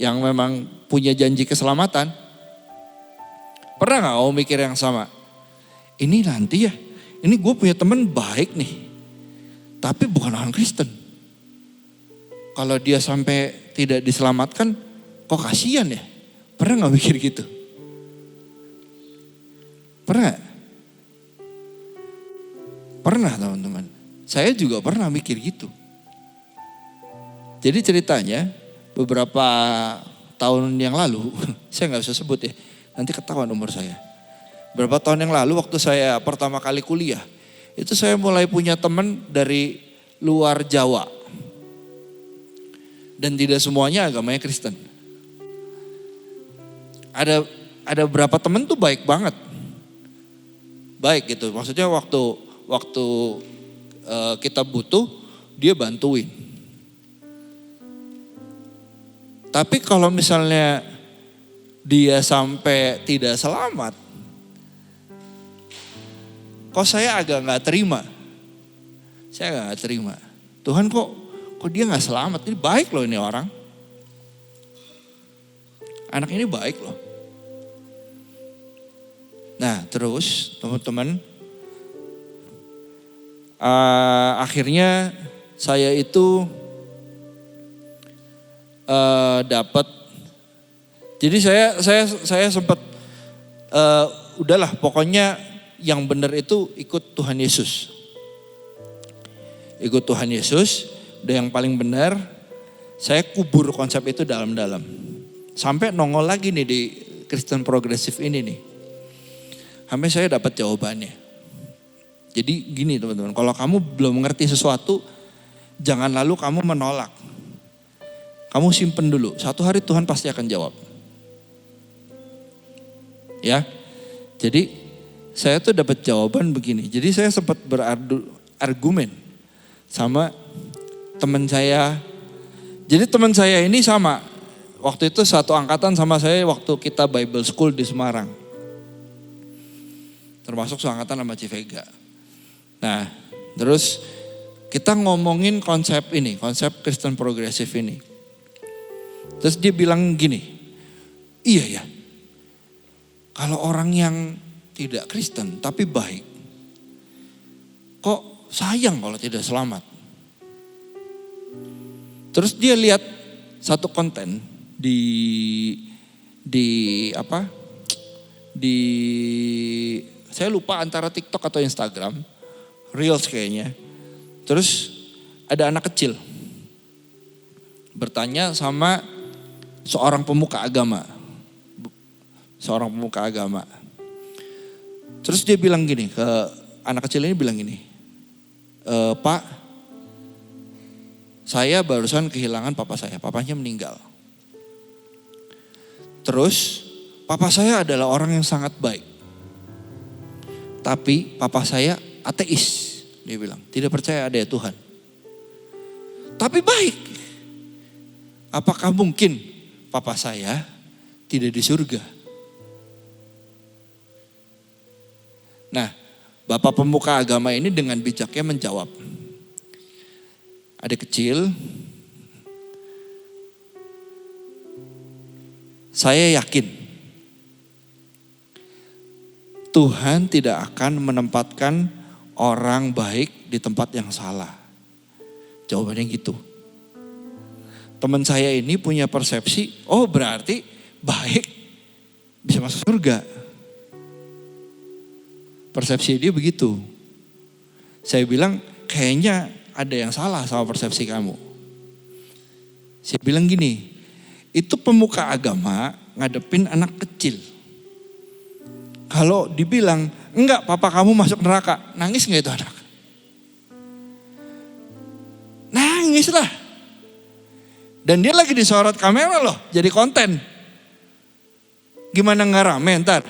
yang memang punya janji keselamatan. Pernah gak kamu mikir yang sama? Ini nanti ya, ini gue punya teman baik nih, tapi bukan orang Kristen. Kalau dia sampai tidak diselamatkan, kok kasihan ya? Pernah gak mikir gitu? Pernah? Pernah teman-teman. Saya juga pernah mikir gitu. Jadi ceritanya, beberapa tahun yang lalu, saya gak usah sebut ya, nanti ketahuan umur saya. Beberapa tahun yang lalu waktu saya pertama kali kuliah, itu saya mulai punya teman dari luar Jawa. Dan tidak semuanya agamanya Kristen. Ada beberapa teman tuh baik banget. Baik gitu, maksudnya waktu kita butuh, dia bantuin. Tapi kalau misalnya dia sampai tidak selamat, kok saya agak gak terima. Saya gak terima. Tuhan kok dia gak selamat? Ini baik loh ini orang. Anak ini baik loh. Nah terus teman-teman, akhirnya saya itu dapat. Jadi saya sempat udahlah pokoknya yang benar itu ikut Tuhan Yesus. Ikut Tuhan Yesus, udah yang paling benar. Saya kubur konsep itu dalam-dalam. Sampai nongol lagi nih di Kristen Progresif ini nih. Sampai saya dapat jawabannya. Jadi gini teman-teman, kalau kamu belum mengerti sesuatu, jangan lalu kamu menolak. Kamu simpen dulu, satu hari Tuhan pasti akan jawab. Ya, jadi saya tuh dapat jawaban begini. Jadi saya sempat berargumen sama teman saya. Jadi teman saya ini sama, waktu itu satu angkatan sama saya waktu kita Bible School di Semarang. Termasuk seangkatan sama Civega. Nah, terus kita ngomongin konsep ini, konsep Kristen Progresif ini. Terus dia bilang gini, iya ya, Kalau orang yang tidak Kristen tapi baik, kok sayang kalau tidak selamat. Terus dia lihat satu konten saya lupa antara TikTok atau Instagram, Reels kayaknya. Terus ada anak kecil bertanya sama seorang pemuka agama. Terus dia bilang gini, ke anak kecil ini bilang gini, Pak, saya barusan kehilangan papa saya, papanya meninggal. Terus papa saya adalah orang yang sangat baik. Tapi papa saya ateis, dia bilang, tidak percaya ada Tuhan. Tapi baik. Apakah mungkin papa saya tidak di surga? Nah, bapak pemuka agama ini dengan bijaknya menjawab. Adik kecil, saya yakin Tuhan tidak akan menempatkan orang baik di tempat yang salah. Jawabannya gitu. Teman saya ini punya persepsi, oh berarti baik bisa masuk surga. Persepsi dia begitu. Saya bilang kayaknya ada yang salah sama persepsi kamu. Saya bilang gini, itu pemuka agama ngadepin anak kecil. Kalau dibilang, enggak papa kamu masuk neraka, nangis enggak itu anak? Nangis lah. Dan dia lagi disorot kamera loh, jadi konten. Gimana enggak rame ntar?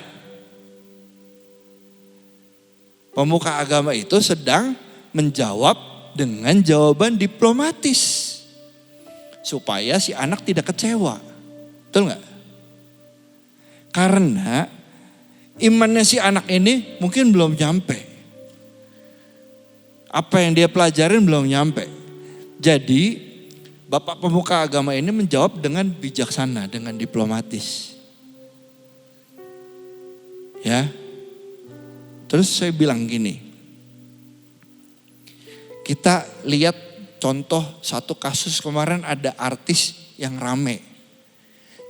Pemuka agama itu sedang menjawab dengan jawaban diplomatis. Supaya si anak tidak kecewa. Betul enggak? Karena imannya si anak ini mungkin belum nyampe. Apa yang dia pelajarin belum nyampe. Jadi bapak pemuka agama ini menjawab dengan bijaksana, dengan diplomatis. Ya. Terus saya bilang gini. Kita lihat contoh satu kasus kemarin ada artis yang rame.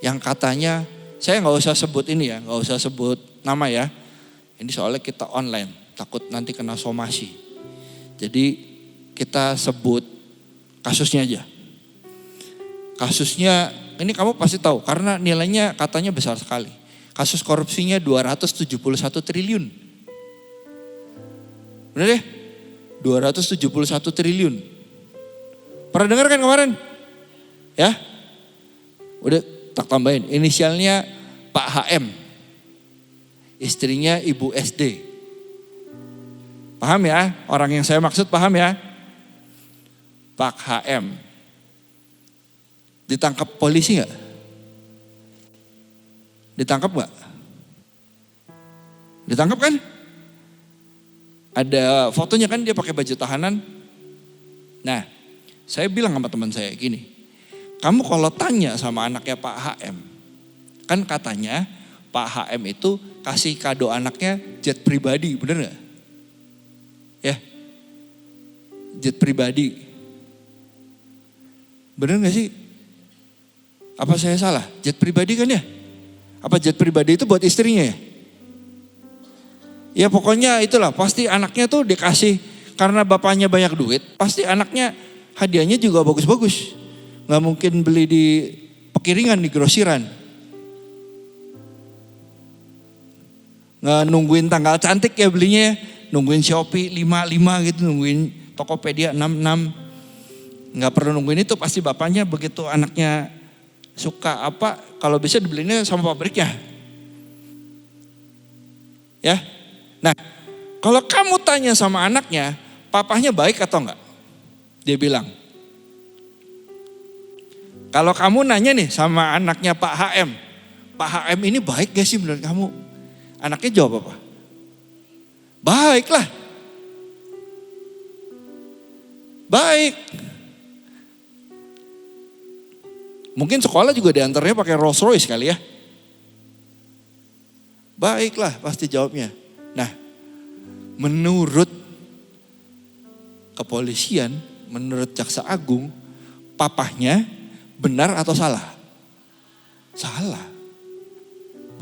Yang katanya, saya gak usah sebut ini ya, gak usah sebut nama ya. Ini soalnya kita online, takut nanti kena somasi. Jadi kita sebut kasusnya aja. Kasusnya, ini kamu pasti tahu karena nilainya katanya besar sekali. Kasus korupsinya 271 triliun. Benar ya? 271 triliun. Pernah dengar kan kemarin? Ya? Udah tak tambahin, inisialnya Pak HM. Istrinya Ibu SD. Paham ya? Orang yang saya maksud paham ya? Pak HM. Ditangkap polisi gak? Ditangkap gak? Ditangkap kan? Ada fotonya kan dia pakai baju tahanan. Nah, saya bilang sama teman saya gini. Kamu kalau tanya sama anaknya Pak HM. Kan katanya Pak HM itu kasih kado anaknya jet pribadi, bener gak? Ya, jet pribadi. Bener gak sih? Apa saya salah? Jet pribadi kan ya? Apa jet pribadi itu buat istrinya ya? Ya pokoknya itulah, pasti anaknya tuh dikasih karena bapaknya banyak duit. Pasti anaknya hadiahnya juga bagus-bagus. Gak mungkin beli di pekiringan, di grosiran. Nggak nungguin tanggal cantik ya belinya, nungguin Shopee 55 gitu, nungguin Tokopedia 66. Nggak perlu nungguin itu, pasti bapaknya begitu anaknya suka apa, kalau bisa dibelinya sama pabriknya. Ya, nah kalau kamu tanya sama anaknya, papahnya baik atau enggak? Dia bilang. Kalau kamu nanya nih sama anaknya Pak HM, Pak HM ini baik gak sih menurut kamu? Anaknya jawab apa? Baiklah. Baik. Mungkin sekolah juga diantaranya pakai Rolls Royce kali ya. baiklah pasti jawabnya. Nah, menurut kepolisian, menurut jaksa agung, papahnya benar atau salah? Salah.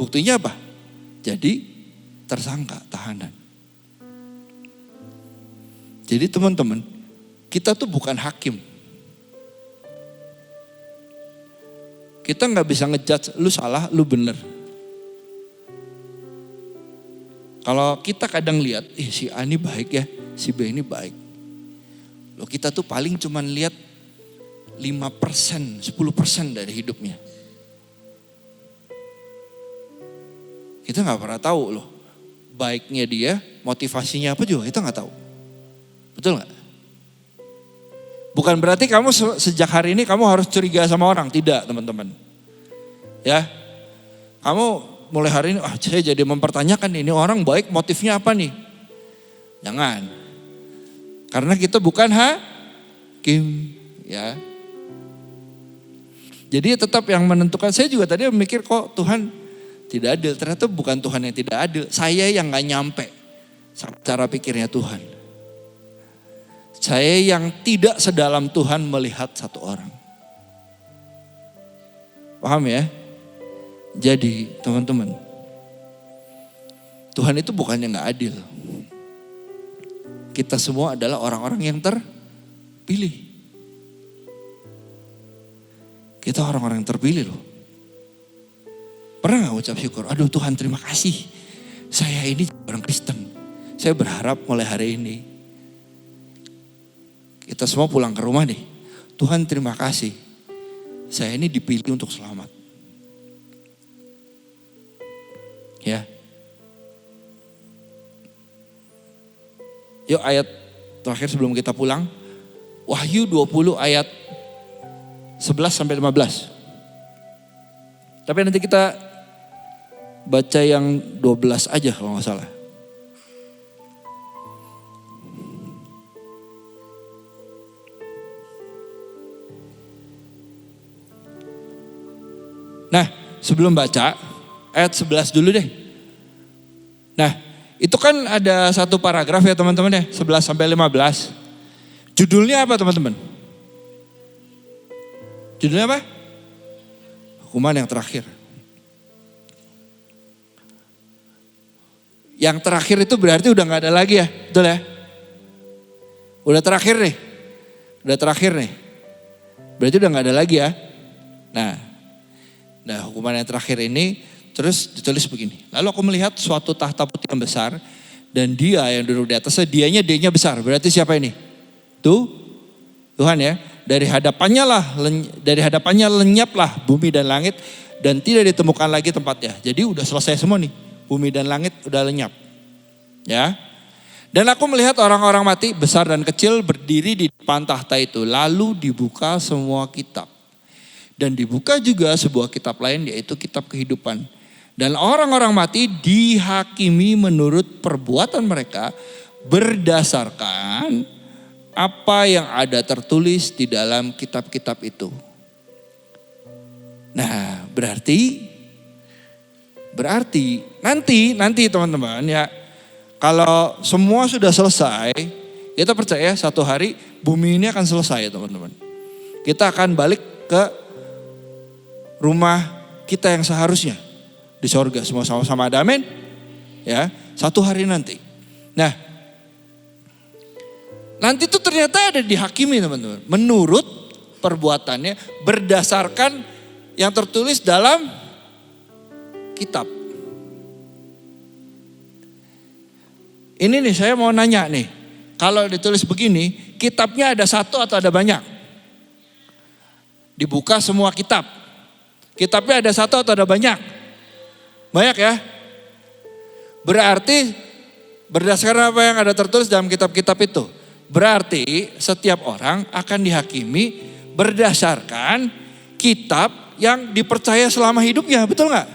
Buktinya apa? Jadi tersangka, tahanan. Jadi teman-teman, kita tuh bukan hakim. Kita gak bisa ngejudge lu salah, lu bener. Kalau kita kadang lihat, si A ini baik ya, si B ini baik. Loh, kita tuh paling cuman lihat 5%, 10% dari hidupnya. Kita gak pernah tahu loh, baiknya dia, motivasinya apa juga kita gak tahu. Betul gak? Bukan berarti kamu sejak hari ini kamu harus curiga sama orang, tidak teman-teman. Ya, kamu mulai hari ini, saya jadi mempertanyakan ini orang baik motifnya apa nih? Jangan. Karena kita bukan hakim, ya. Jadi tetap yang menentukan. Saya juga tadi mikir kok Tuhan tidak adil. Ternyata bukan Tuhan yang tidak adil. Saya yang gak nyampe cara pikirnya Tuhan. Saya yang tidak sedalam Tuhan melihat satu orang. Paham ya? Jadi teman-teman, Tuhan itu bukannya gak adil. Kita semua adalah orang-orang yang terpilih. Kita orang-orang yang terpilih loh. Pernah gak ucap syukur? Aduh Tuhan terima kasih. Saya ini orang Kristen. Saya berharap mulai hari ini kita semua pulang ke rumah nih. Tuhan terima kasih. Saya ini dipilih untuk selamat. Ya. Yuk ayat terakhir sebelum kita pulang. Wahyu 20 ayat 11 sampai 15. Tapi nanti kita baca yang 12 aja kalau gak salah. Nah, sebelum baca, ayat 11 dulu deh. Nah, itu kan ada satu paragraf ya teman-teman ya, 11 sampai 15. Judulnya apa teman-teman? Judulnya apa? Hukuman yang terakhir. Yang terakhir itu berarti udah gak ada lagi ya, betul ya? Udah terakhir nih. Udah terakhir nih. Berarti udah gak ada lagi ya. Nah, hukuman yang terakhir ini terus ditulis begini. Lalu aku melihat suatu tahta putih yang besar dan dia yang duduk di atasnya, D-nya besar. Berarti siapa ini? Tuh Tuhan ya. Dari hadapannya lenyaplah bumi dan langit dan tidak ditemukan lagi tempatnya. Jadi udah selesai semua nih. Bumi dan langit udah lenyap. Ya. Dan aku melihat orang-orang mati besar dan kecil berdiri di depan tahta itu. Lalu dibuka semua kitab. Dan dibuka juga sebuah kitab lain yaitu kitab kehidupan. Dan orang-orang mati dihakimi menurut perbuatan mereka berdasarkan apa yang ada tertulis di dalam kitab-kitab itu. Nah, berarti nanti teman-teman ya, kalau semua sudah selesai, kita percaya satu hari bumi ini akan selesai teman-teman. Kita akan balik ke rumah kita yang seharusnya di sorga, semua sama-sama ada, amin. Ya, satu hari nanti. Nah, nanti itu ternyata ada dihakimi teman-teman. Menurut perbuatannya berdasarkan yang tertulis dalam kitab. Ini nih saya mau nanya nih. Kalau ditulis begini, kitabnya ada satu atau ada banyak? Dibuka semua kitab. Kitabnya ada satu atau ada banyak? Banyak ya? Berarti berdasarkan apa yang ada tertulis dalam kitab-kitab itu. Berarti setiap orang akan dihakimi berdasarkan kitab yang dipercaya selama hidupnya. Betul gak?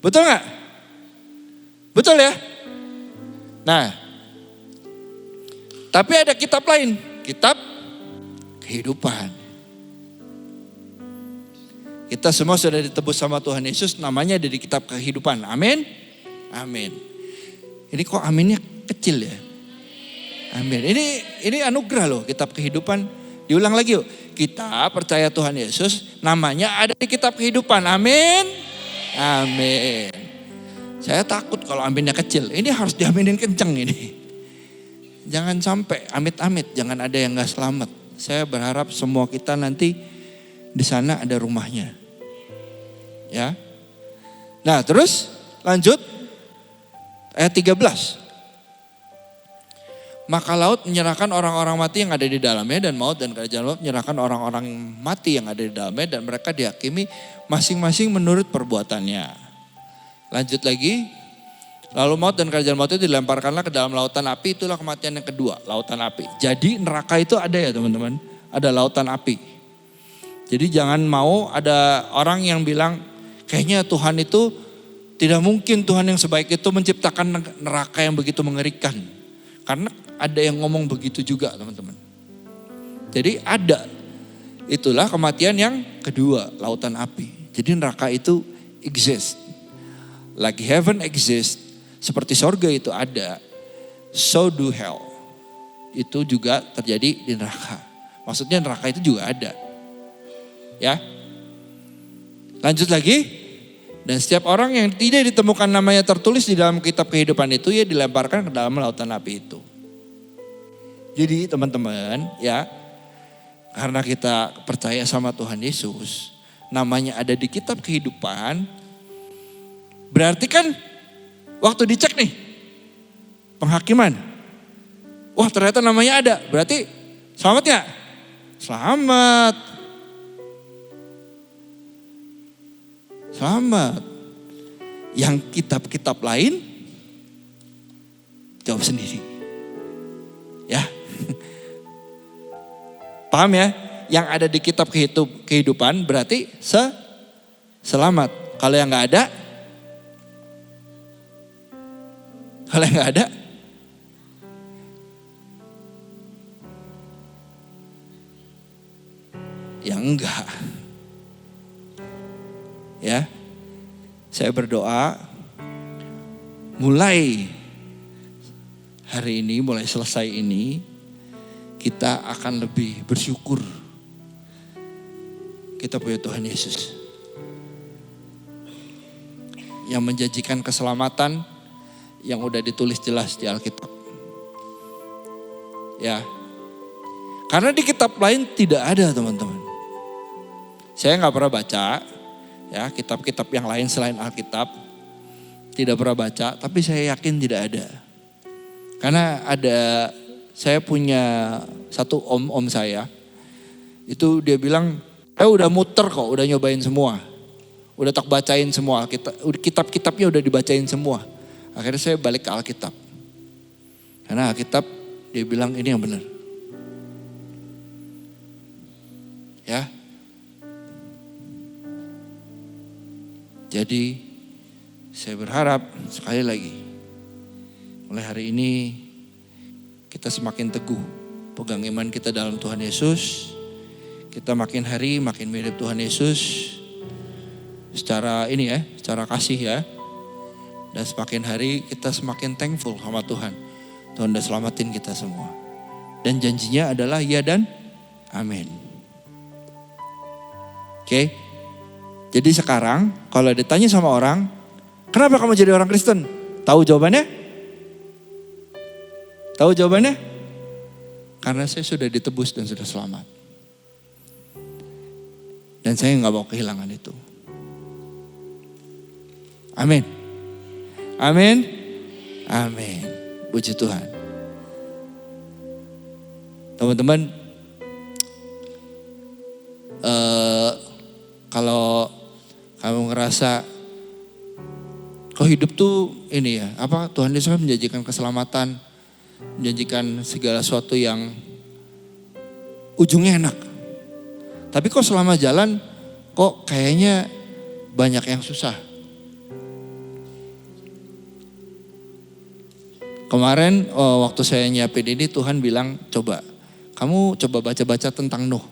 Betul gak? Betul ya? Nah, tapi ada kitab lain. Kitab kehidupan. Kita semua sudah ditebus sama Tuhan Yesus, namanya ada di kitab kehidupan. Amin. Amin. Ini kok aminnya kecil ya? Amin. Ini anugerah loh, kitab kehidupan. Diulang lagi yuk. Kita percaya Tuhan Yesus, namanya ada di kitab kehidupan. Amin. Amin. Saya takut kalau aminnya kecil. Ini harus diaminin kenceng ini. Jangan sampai amit-amit, jangan ada yang gak selamat. Saya berharap semua kita nanti di sana ada rumahnya. Ya. Nah, terus lanjut ayat 13. Maka laut menyerahkan orang-orang mati yang ada di dalamnya, dan maut dan kerajaan maut menyerahkan orang-orang mati yang ada di dalamnya, dan mereka dihakimi masing-masing menurut perbuatannya. Lanjut lagi. Lalu maut dan kerajaan maut itu dilemparkanlah ke dalam lautan api, itulah kematian yang kedua, lautan api. Jadi neraka itu ada ya teman-teman, ada lautan api. Jadi jangan mau ada orang yang bilang kayaknya Tuhan itu tidak mungkin, Tuhan yang sebaik itu menciptakan neraka yang begitu mengerikan. Karena ada yang ngomong begitu juga teman-teman. Jadi ada, itulah kematian yang kedua, lautan api. Jadi neraka itu exist. Like heaven exist, seperti sorga itu ada, so do hell. Itu juga terjadi di neraka. Maksudnya neraka itu juga ada. Ya. Lanjut lagi. Dan setiap orang yang tidak ditemukan namanya tertulis di dalam kitab kehidupan itu, ia dilemparkan ke dalam lautan api itu. Jadi teman-teman ya, karena kita percaya sama Tuhan Yesus, namanya ada di kitab kehidupan, berarti kan waktu dicek nih, penghakiman, wah ternyata namanya ada, berarti selamat ya? Selamat. Selamat. Yang kitab-kitab lain, jawab sendiri. Ya. Paham ya? Yang ada di kitab kehidupan berarti selamat. Kalau yang nggak ada, ya enggak. Ya, saya berdoa mulai hari ini, mulai selesai ini, kita akan lebih bersyukur kita punya Tuhan Yesus yang menjanjikan keselamatan yang udah ditulis jelas di Alkitab. Ya, karena di kitab lain tidak ada teman-teman. Saya nggak pernah baca ya kitab-kitab yang lain selain Alkitab, tidak pernah baca, tapi saya yakin tidak ada. Karena saya punya satu om saya, itu dia bilang, udah muter kok, udah nyobain semua. Udah tak bacain semua, kitab-kitabnya udah dibacain semua. Akhirnya saya balik ke Alkitab. Karena Alkitab dia bilang ini yang benar. Ya. Jadi saya berharap sekali lagi, mulai hari ini kita semakin teguh pegang iman kita dalam Tuhan Yesus. Kita makin hari makin mirip Tuhan Yesus secara secara kasih ya. Dan semakin hari kita semakin thankful sama Tuhan. Tuhan udah selamatin kita semua. Dan janjinya adalah ya dan amin. Oke. Jadi sekarang kalau ditanya sama orang, kenapa kamu jadi orang Kristen? Tahu jawabannya? Tahu jawabannya? Karena saya sudah ditebus dan sudah selamat. Dan saya gak mau kehilangan itu. Amin. Amin. Amin. Puji Tuhan. Teman-teman, kalau kamu ngerasa kok hidup tuh ini ya, Tuhan Yesus menjanjikan keselamatan, menjanjikan segala sesuatu yang ujungnya enak. Tapi kok selama jalan kok kayaknya banyak yang susah. Kemarin waktu saya nyiapin ini Tuhan bilang kamu coba baca-baca tentang Nuh.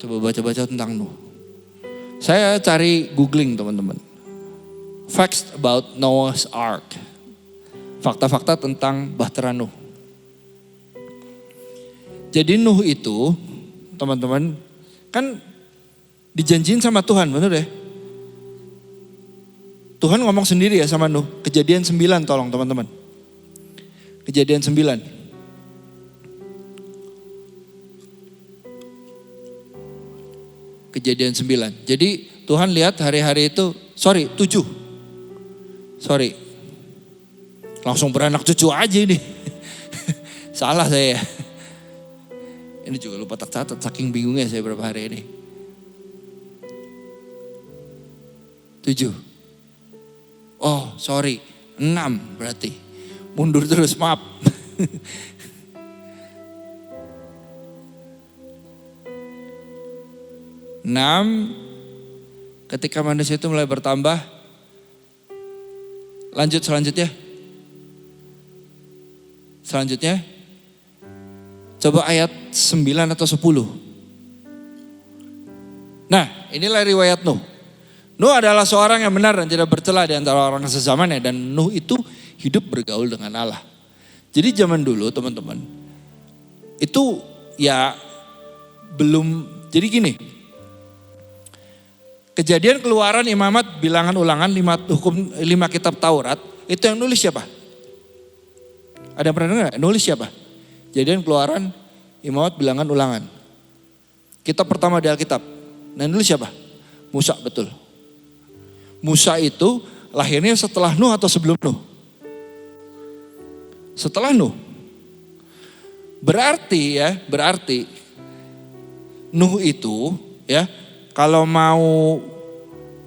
Coba baca-baca tentang Nuh. Saya cari googling teman-teman. Facts about Noah's Ark. Fakta-fakta tentang Bahtera Nuh. Jadi Nuh itu, teman-teman, kan dijanjiin sama Tuhan, benar ya? Tuhan ngomong sendiri ya sama Nuh. Kejadian 9 tolong teman-teman. Kejadian 9. Kejadian 9. Jadi Tuhan lihat hari-hari itu, 7. Langsung beranak cucu aja ini. Salah saya. Ini juga lupa tak catat, saking bingungnya saya berapa hari ini. 7. Oh 6 berarti. Mundur terus, maaf. 6, ketika manusia itu mulai bertambah. Lanjut selanjutnya. Coba ayat 9 atau 10. Nah, inilah riwayat Nuh. Nuh adalah seorang yang benar dan tidak bercela di antara orang sezamannya. Dan Nuh itu hidup bergaul dengan Allah. Jadi zaman dulu teman-teman, itu ya belum, jadi gini. Kejadian, Keluaran, Imamat, Bilangan, Ulangan, 5 kitab Taurat, itu yang nulis siapa? Ada yang pernah dengar? Nulis siapa? Kejadian, Keluaran, Imamat, Bilangan, Ulangan. Kitab pertama di Alkitab. Nah nulis siapa? Musa, betul. Musa itu lahirnya setelah Nuh atau sebelum Nuh? Setelah Nuh. Berarti Nuh itu ya, kalau mau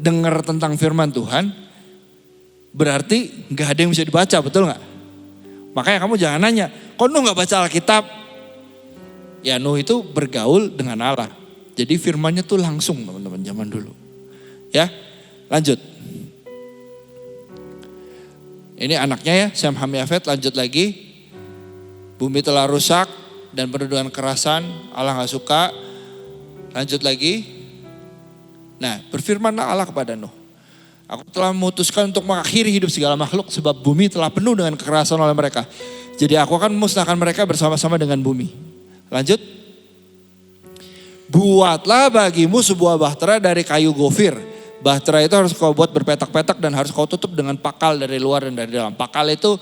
dengar tentang firman Tuhan, berarti gak ada yang bisa dibaca, betul gak? Makanya kamu jangan nanya, kok Nuh gak baca Alkitab? Ya Nuh itu bergaul dengan Allah. Jadi firmannya tuh langsung teman-teman zaman dulu. Ya, lanjut. Ini anaknya ya, Sem, Ham, Yafet, lanjut lagi. Bumi telah rusak dan penuh dengan kerasan, Allah gak suka. Lanjut lagi. Nah, berfirmanlah Allah kepada Nuh. Aku telah memutuskan untuk mengakhiri hidup segala makhluk sebab bumi telah penuh dengan kekerasan oleh mereka. Jadi aku akan memusnahkan mereka bersama-sama dengan bumi. Lanjut. Buatlah bagimu sebuah bahtera dari kayu gofir. Bahtera itu harus kau buat berpetak-petak dan harus kau tutup dengan pakal dari luar dan dari dalam. Pakal itu,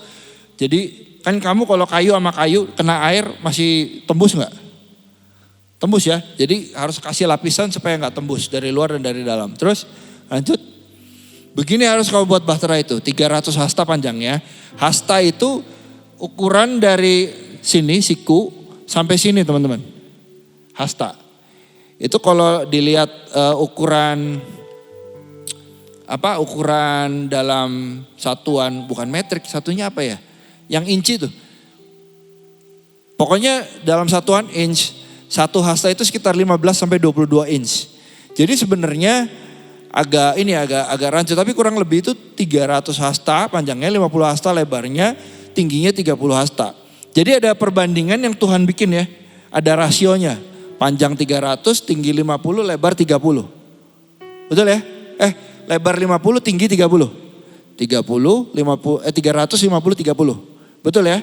jadi kan kamu kalau kayu sama kayu kena air masih tembus gak? Tembus ya, jadi harus kasih lapisan supaya gak tembus dari luar dan dari dalam. Terus lanjut, begini harus kau buat bahtera itu, 300 hasta panjangnya. Hasta itu ukuran dari sini, siku, sampai sini teman-teman. Hasta. Itu kalau dilihat ukuran dalam satuan, bukan metrik, satunya apa ya? Yang inci tuh. Pokoknya dalam satuan inch, satu hasta itu sekitar 15 sampai 22 inch. Jadi sebenarnya agak rancu, tapi kurang lebih itu 300 hasta panjangnya, 50 hasta lebarnya, tingginya 30 hasta. Jadi ada perbandingan yang Tuhan bikin ya. Ada rasionya. Panjang 300, tinggi 50, lebar 30. Betul ya? Lebar 50, tinggi 30. 350, 30. Betul ya?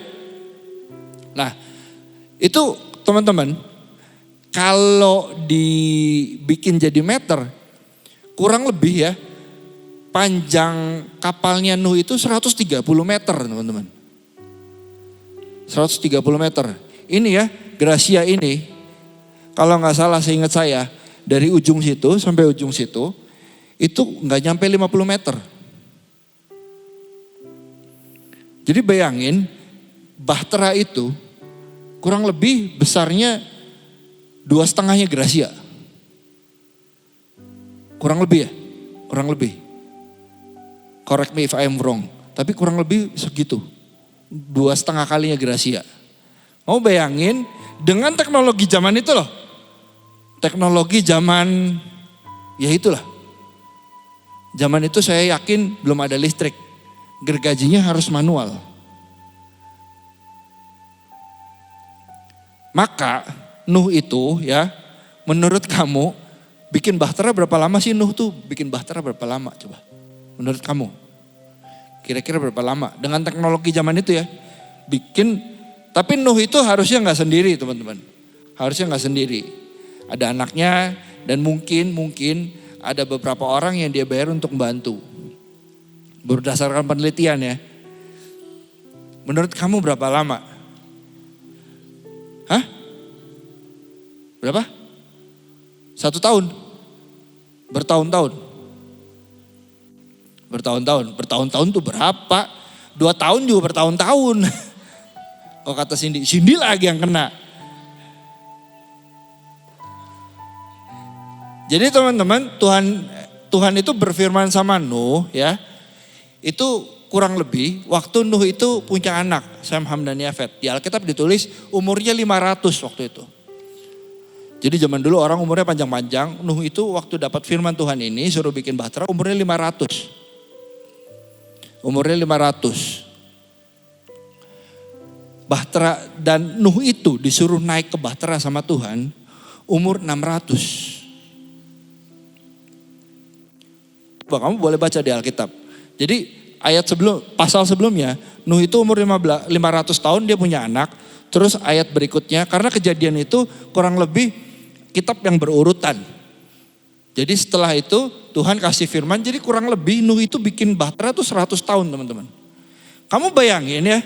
Nah, itu teman-teman, kalau dibikin jadi meter, kurang lebih ya, panjang kapalnya Nuh itu 130 meter teman-teman. 130 meter. Ini ya, Gracia ini, kalau gak salah seingat saya, dari ujung situ sampai ujung situ, itu gak nyampe 50 meter. Jadi bayangin, bahtera itu kurang lebih besarnya 2,5-nya Gracia. Kurang lebih ya, kurang lebih. Correct me if I'm wrong. Tapi kurang lebih segitu. 2,5 kalinya Gracia. Mau bayangin dengan teknologi zaman itu loh. Teknologi zaman, ya itulah. Zaman itu saya yakin belum ada listrik. Gergajinya harus manual. Maka Nuh itu ya, menurut kamu Bikin bahtera berapa lama sih Nuh tuh? Bikin bahtera berapa lama coba? Menurut kamu? Kira-kira berapa lama? Dengan teknologi zaman itu ya. Bikin, tapi Nuh itu harusnya nggak sendiri teman-teman. Harusnya nggak sendiri. Ada anaknya dan mungkin ada beberapa orang yang dia bayar untuk membantu. Berdasarkan penelitian ya. Menurut kamu berapa lama? Hah? Berapa? 1 tahun? Bertahun-tahun? Bertahun-tahun tuh berapa? 2 tahun juga bertahun-tahun. Kok kata Cindy lagi yang kena. Jadi teman-teman, Tuhan itu berfirman sama Nuh ya. Itu kurang lebih waktu Nuh itu punya anak, Sem, Ham, dan Yafet. Di Alkitab ditulis umurnya 500 waktu itu. Jadi zaman dulu orang umurnya panjang-panjang. Nuh itu waktu dapat firman Tuhan ini suruh bikin bahtera umurnya 500. Umurnya 500. Bahtera dan Nuh itu disuruh naik ke bahtera sama Tuhan umur 600. Kamu boleh baca di Alkitab. Jadi pasal sebelumnya Nuh itu umur 500 tahun dia punya anak. Terus ayat berikutnya karena kejadian itu kurang lebih kitab yang berurutan. Jadi setelah itu Tuhan kasih firman, jadi kurang lebih Nuh itu bikin bahtera itu 100 tahun teman-teman. Kamu bayangin ya,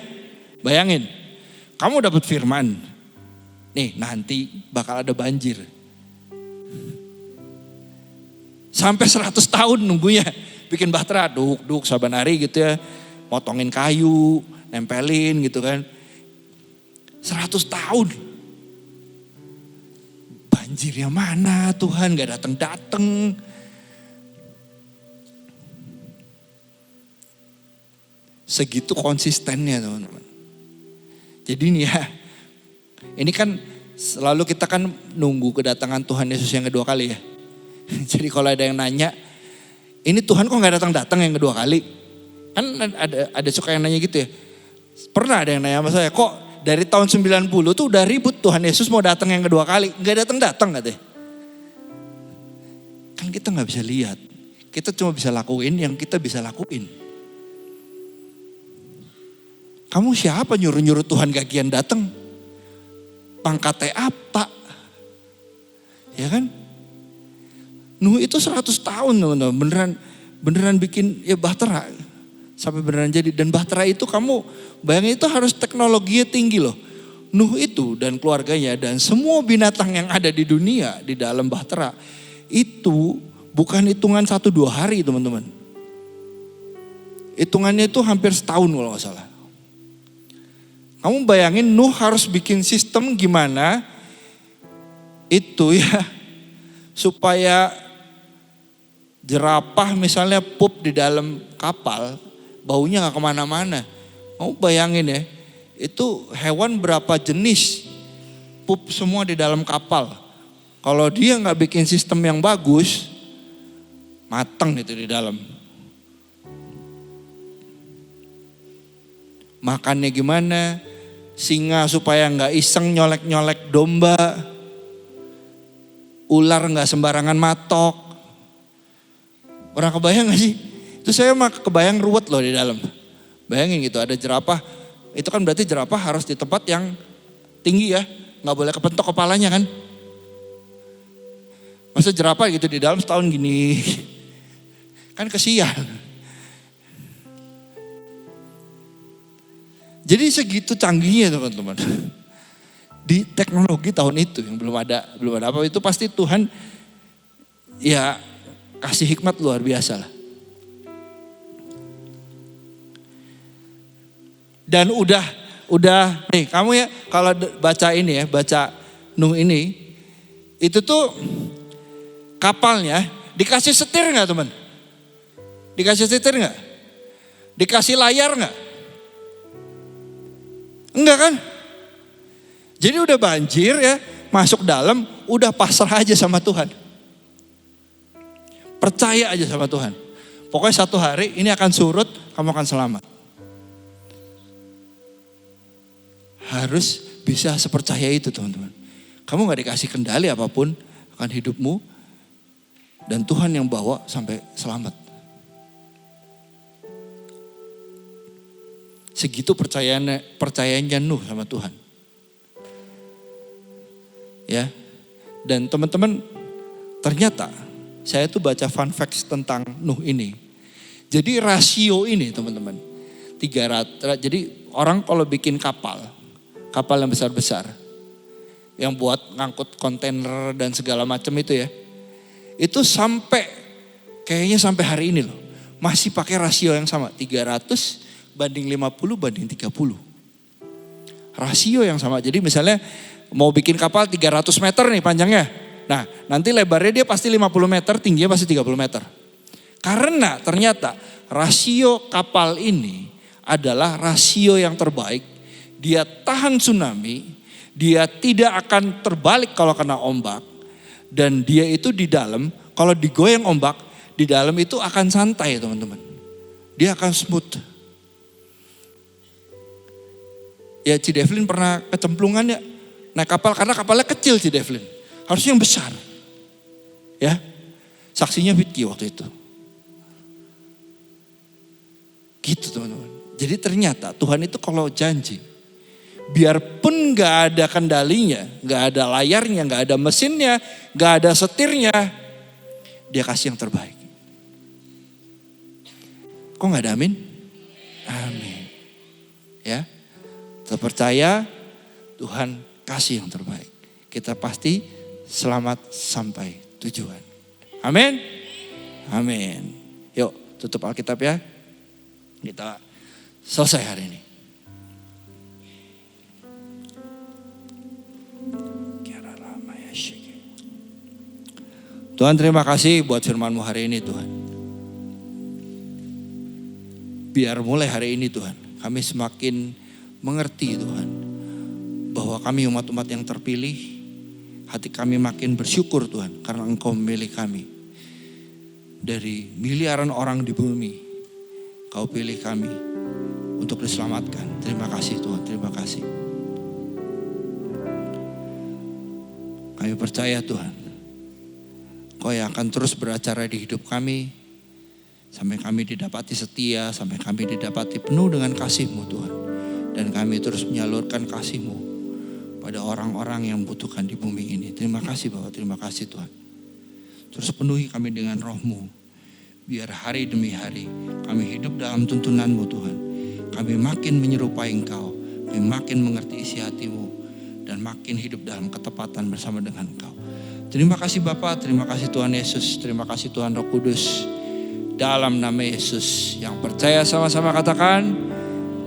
kamu dapat firman, nih nanti bakal ada banjir. Sampai 100 tahun nunggunya, bikin bahtera, duk saban hari gitu ya, motongin kayu, nempelin gitu kan. 100 tahun. Banjirnya mana Tuhan, gak datang-datang. Segitu konsistennya teman-teman. Jadi nih ya, ini kan selalu kita kan nunggu kedatangan Tuhan Yesus yang kedua kali ya. Jadi kalau ada yang nanya, ini Tuhan kok gak datang-datang yang kedua kali? Kan ada suka yang nanya gitu ya. Pernah ada yang nanya sama saya, kok dari tahun 90 tuh udah ribut Tuhan Yesus mau datang yang kedua kali. Gak datang-datang katanya. Kan kita gak bisa lihat. Kita cuma bisa lakuin yang kita bisa lakuin. Kamu siapa nyuruh-nyuruh Tuhan gagian datang? Pangkatnya apa? Ya kan? Nuh itu 100 tahun teman-teman. Beneran bikin ya bahtera. Sampai beneran jadi. Dan bahtera itu kamu bayangin itu harus teknologinya tinggi loh. Nuh itu dan keluarganya dan semua binatang yang ada di dunia di dalam bahtera. Itu bukan hitungan 1-2 hari teman-teman. Hitungannya itu hampir setahun kalau gak salah. Kamu bayangin Nuh harus bikin sistem gimana itu ya. Supaya jerapah misalnya pup di dalam kapal, baunya gak kemana-mana. Kamu bayangin ya, itu hewan berapa jenis pup semua di dalam kapal. Kalau dia gak bikin sistem yang bagus, mateng itu di dalam. Makannya gimana, singa supaya gak iseng nyolek-nyolek domba, ular gak sembarangan matok. Orang kebayang gak sih? Itu saya mah kebayang ruwet loh di dalam. Bayangin gitu ada jerapah. Itu kan berarti jerapah harus di tempat yang tinggi ya. Gak boleh kepentok kepalanya kan. Masa jerapah gitu di dalam setahun gini. Kan kesian. Jadi segitu canggihnya teman-teman. Di teknologi tahun itu yang belum ada apa itu pasti Tuhan ya kasih hikmat luar biasa lah. Dan udah nih kamu ya kalau baca ini ya, baca Nuh ini, itu tuh kapalnya dikasih setir nggak teman? Dikasih setir nggak? Dikasih layar nggak? Enggak kan? Jadi udah banjir ya, masuk dalam, udah pasrah aja sama Tuhan. Percaya aja sama Tuhan. Pokoknya 1 hari ini akan surut, kamu akan selamat. Harus bisa sepercaya itu teman-teman. Kamu gak dikasih kendali apapun akan hidupmu. Dan Tuhan yang bawa sampai selamat. Segitu percayaannya Nuh sama Tuhan. Ya. Dan teman-teman, ternyata saya tuh baca fun facts tentang Nuh ini. Jadi rasio ini teman-teman, 300. Jadi orang kalau bikin kapal yang besar-besar, yang buat ngangkut kontainer dan segala macam itu ya, itu kayaknya sampai hari ini loh, masih pakai rasio yang sama, 300 banding 50 banding 30. Rasio yang sama. Jadi misalnya mau bikin kapal 300 meter nih panjangnya. Nah nanti lebarnya dia pasti 50 meter, tingginya pasti 30 meter. Karena ternyata rasio kapal ini adalah rasio yang terbaik. Dia tahan tsunami, dia tidak akan terbalik kalau kena ombak. Dan dia itu di dalam, kalau digoyang ombak, di dalam itu akan santai teman-teman. Dia akan smooth. Ya Ci Devlin pernah kecemplungan ya, naik kapal karena kapalnya kecil Ci Devlin. Harusnya yang besar. Ya, saksinya Vicky waktu itu. Gitu teman-teman. Jadi ternyata Tuhan itu kalau janji, biarpun gak ada kendalinya, gak ada layarnya, gak ada mesinnya, gak ada setirnya, dia kasih yang terbaik. Kok gak ada amin? Amin. Ya, terpercaya Tuhan kasih yang terbaik. Kita pasti selamat sampai tujuan. Amin. Amin. Yuk tutup Alkitab ya. Kita selesai hari ini. Tuhan terima kasih buat firman-Mu hari ini Tuhan. Biar mulai hari ini Tuhan, kami semakin mengerti Tuhan, bahwa kami umat-umat yang terpilih, hati kami makin bersyukur Tuhan, karena Engkau memilih kami. Dari miliaran orang di bumi, Kau pilih kami untuk diselamatkan. Terima kasih Tuhan, terima kasih. Kami percaya Tuhan, Kau yang akan terus beracara di hidup kami, sampai kami didapati setia, sampai kami didapati penuh dengan kasih-Mu Tuhan. Dan kami terus menyalurkan kasih-Mu pada orang-orang yang membutuhkan di bumi ini. Terima kasih Bapak, terima kasih Tuhan. Terus penuhi kami dengan roh-Mu. Biar hari demi hari kami hidup dalam tuntunan-Mu Tuhan. Kami makin menyerupai Engkau, kami makin mengerti isi hati-Mu, dan makin hidup dalam ketepatan bersama dengan Engkau. Terima kasih Bapak, terima kasih Tuhan Yesus, terima kasih Tuhan Roh Kudus. Dalam nama Yesus, yang percaya sama-sama katakan,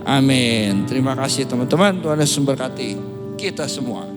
amin. Terima kasih teman-teman, Tuhan Yesus memberkati kita semua.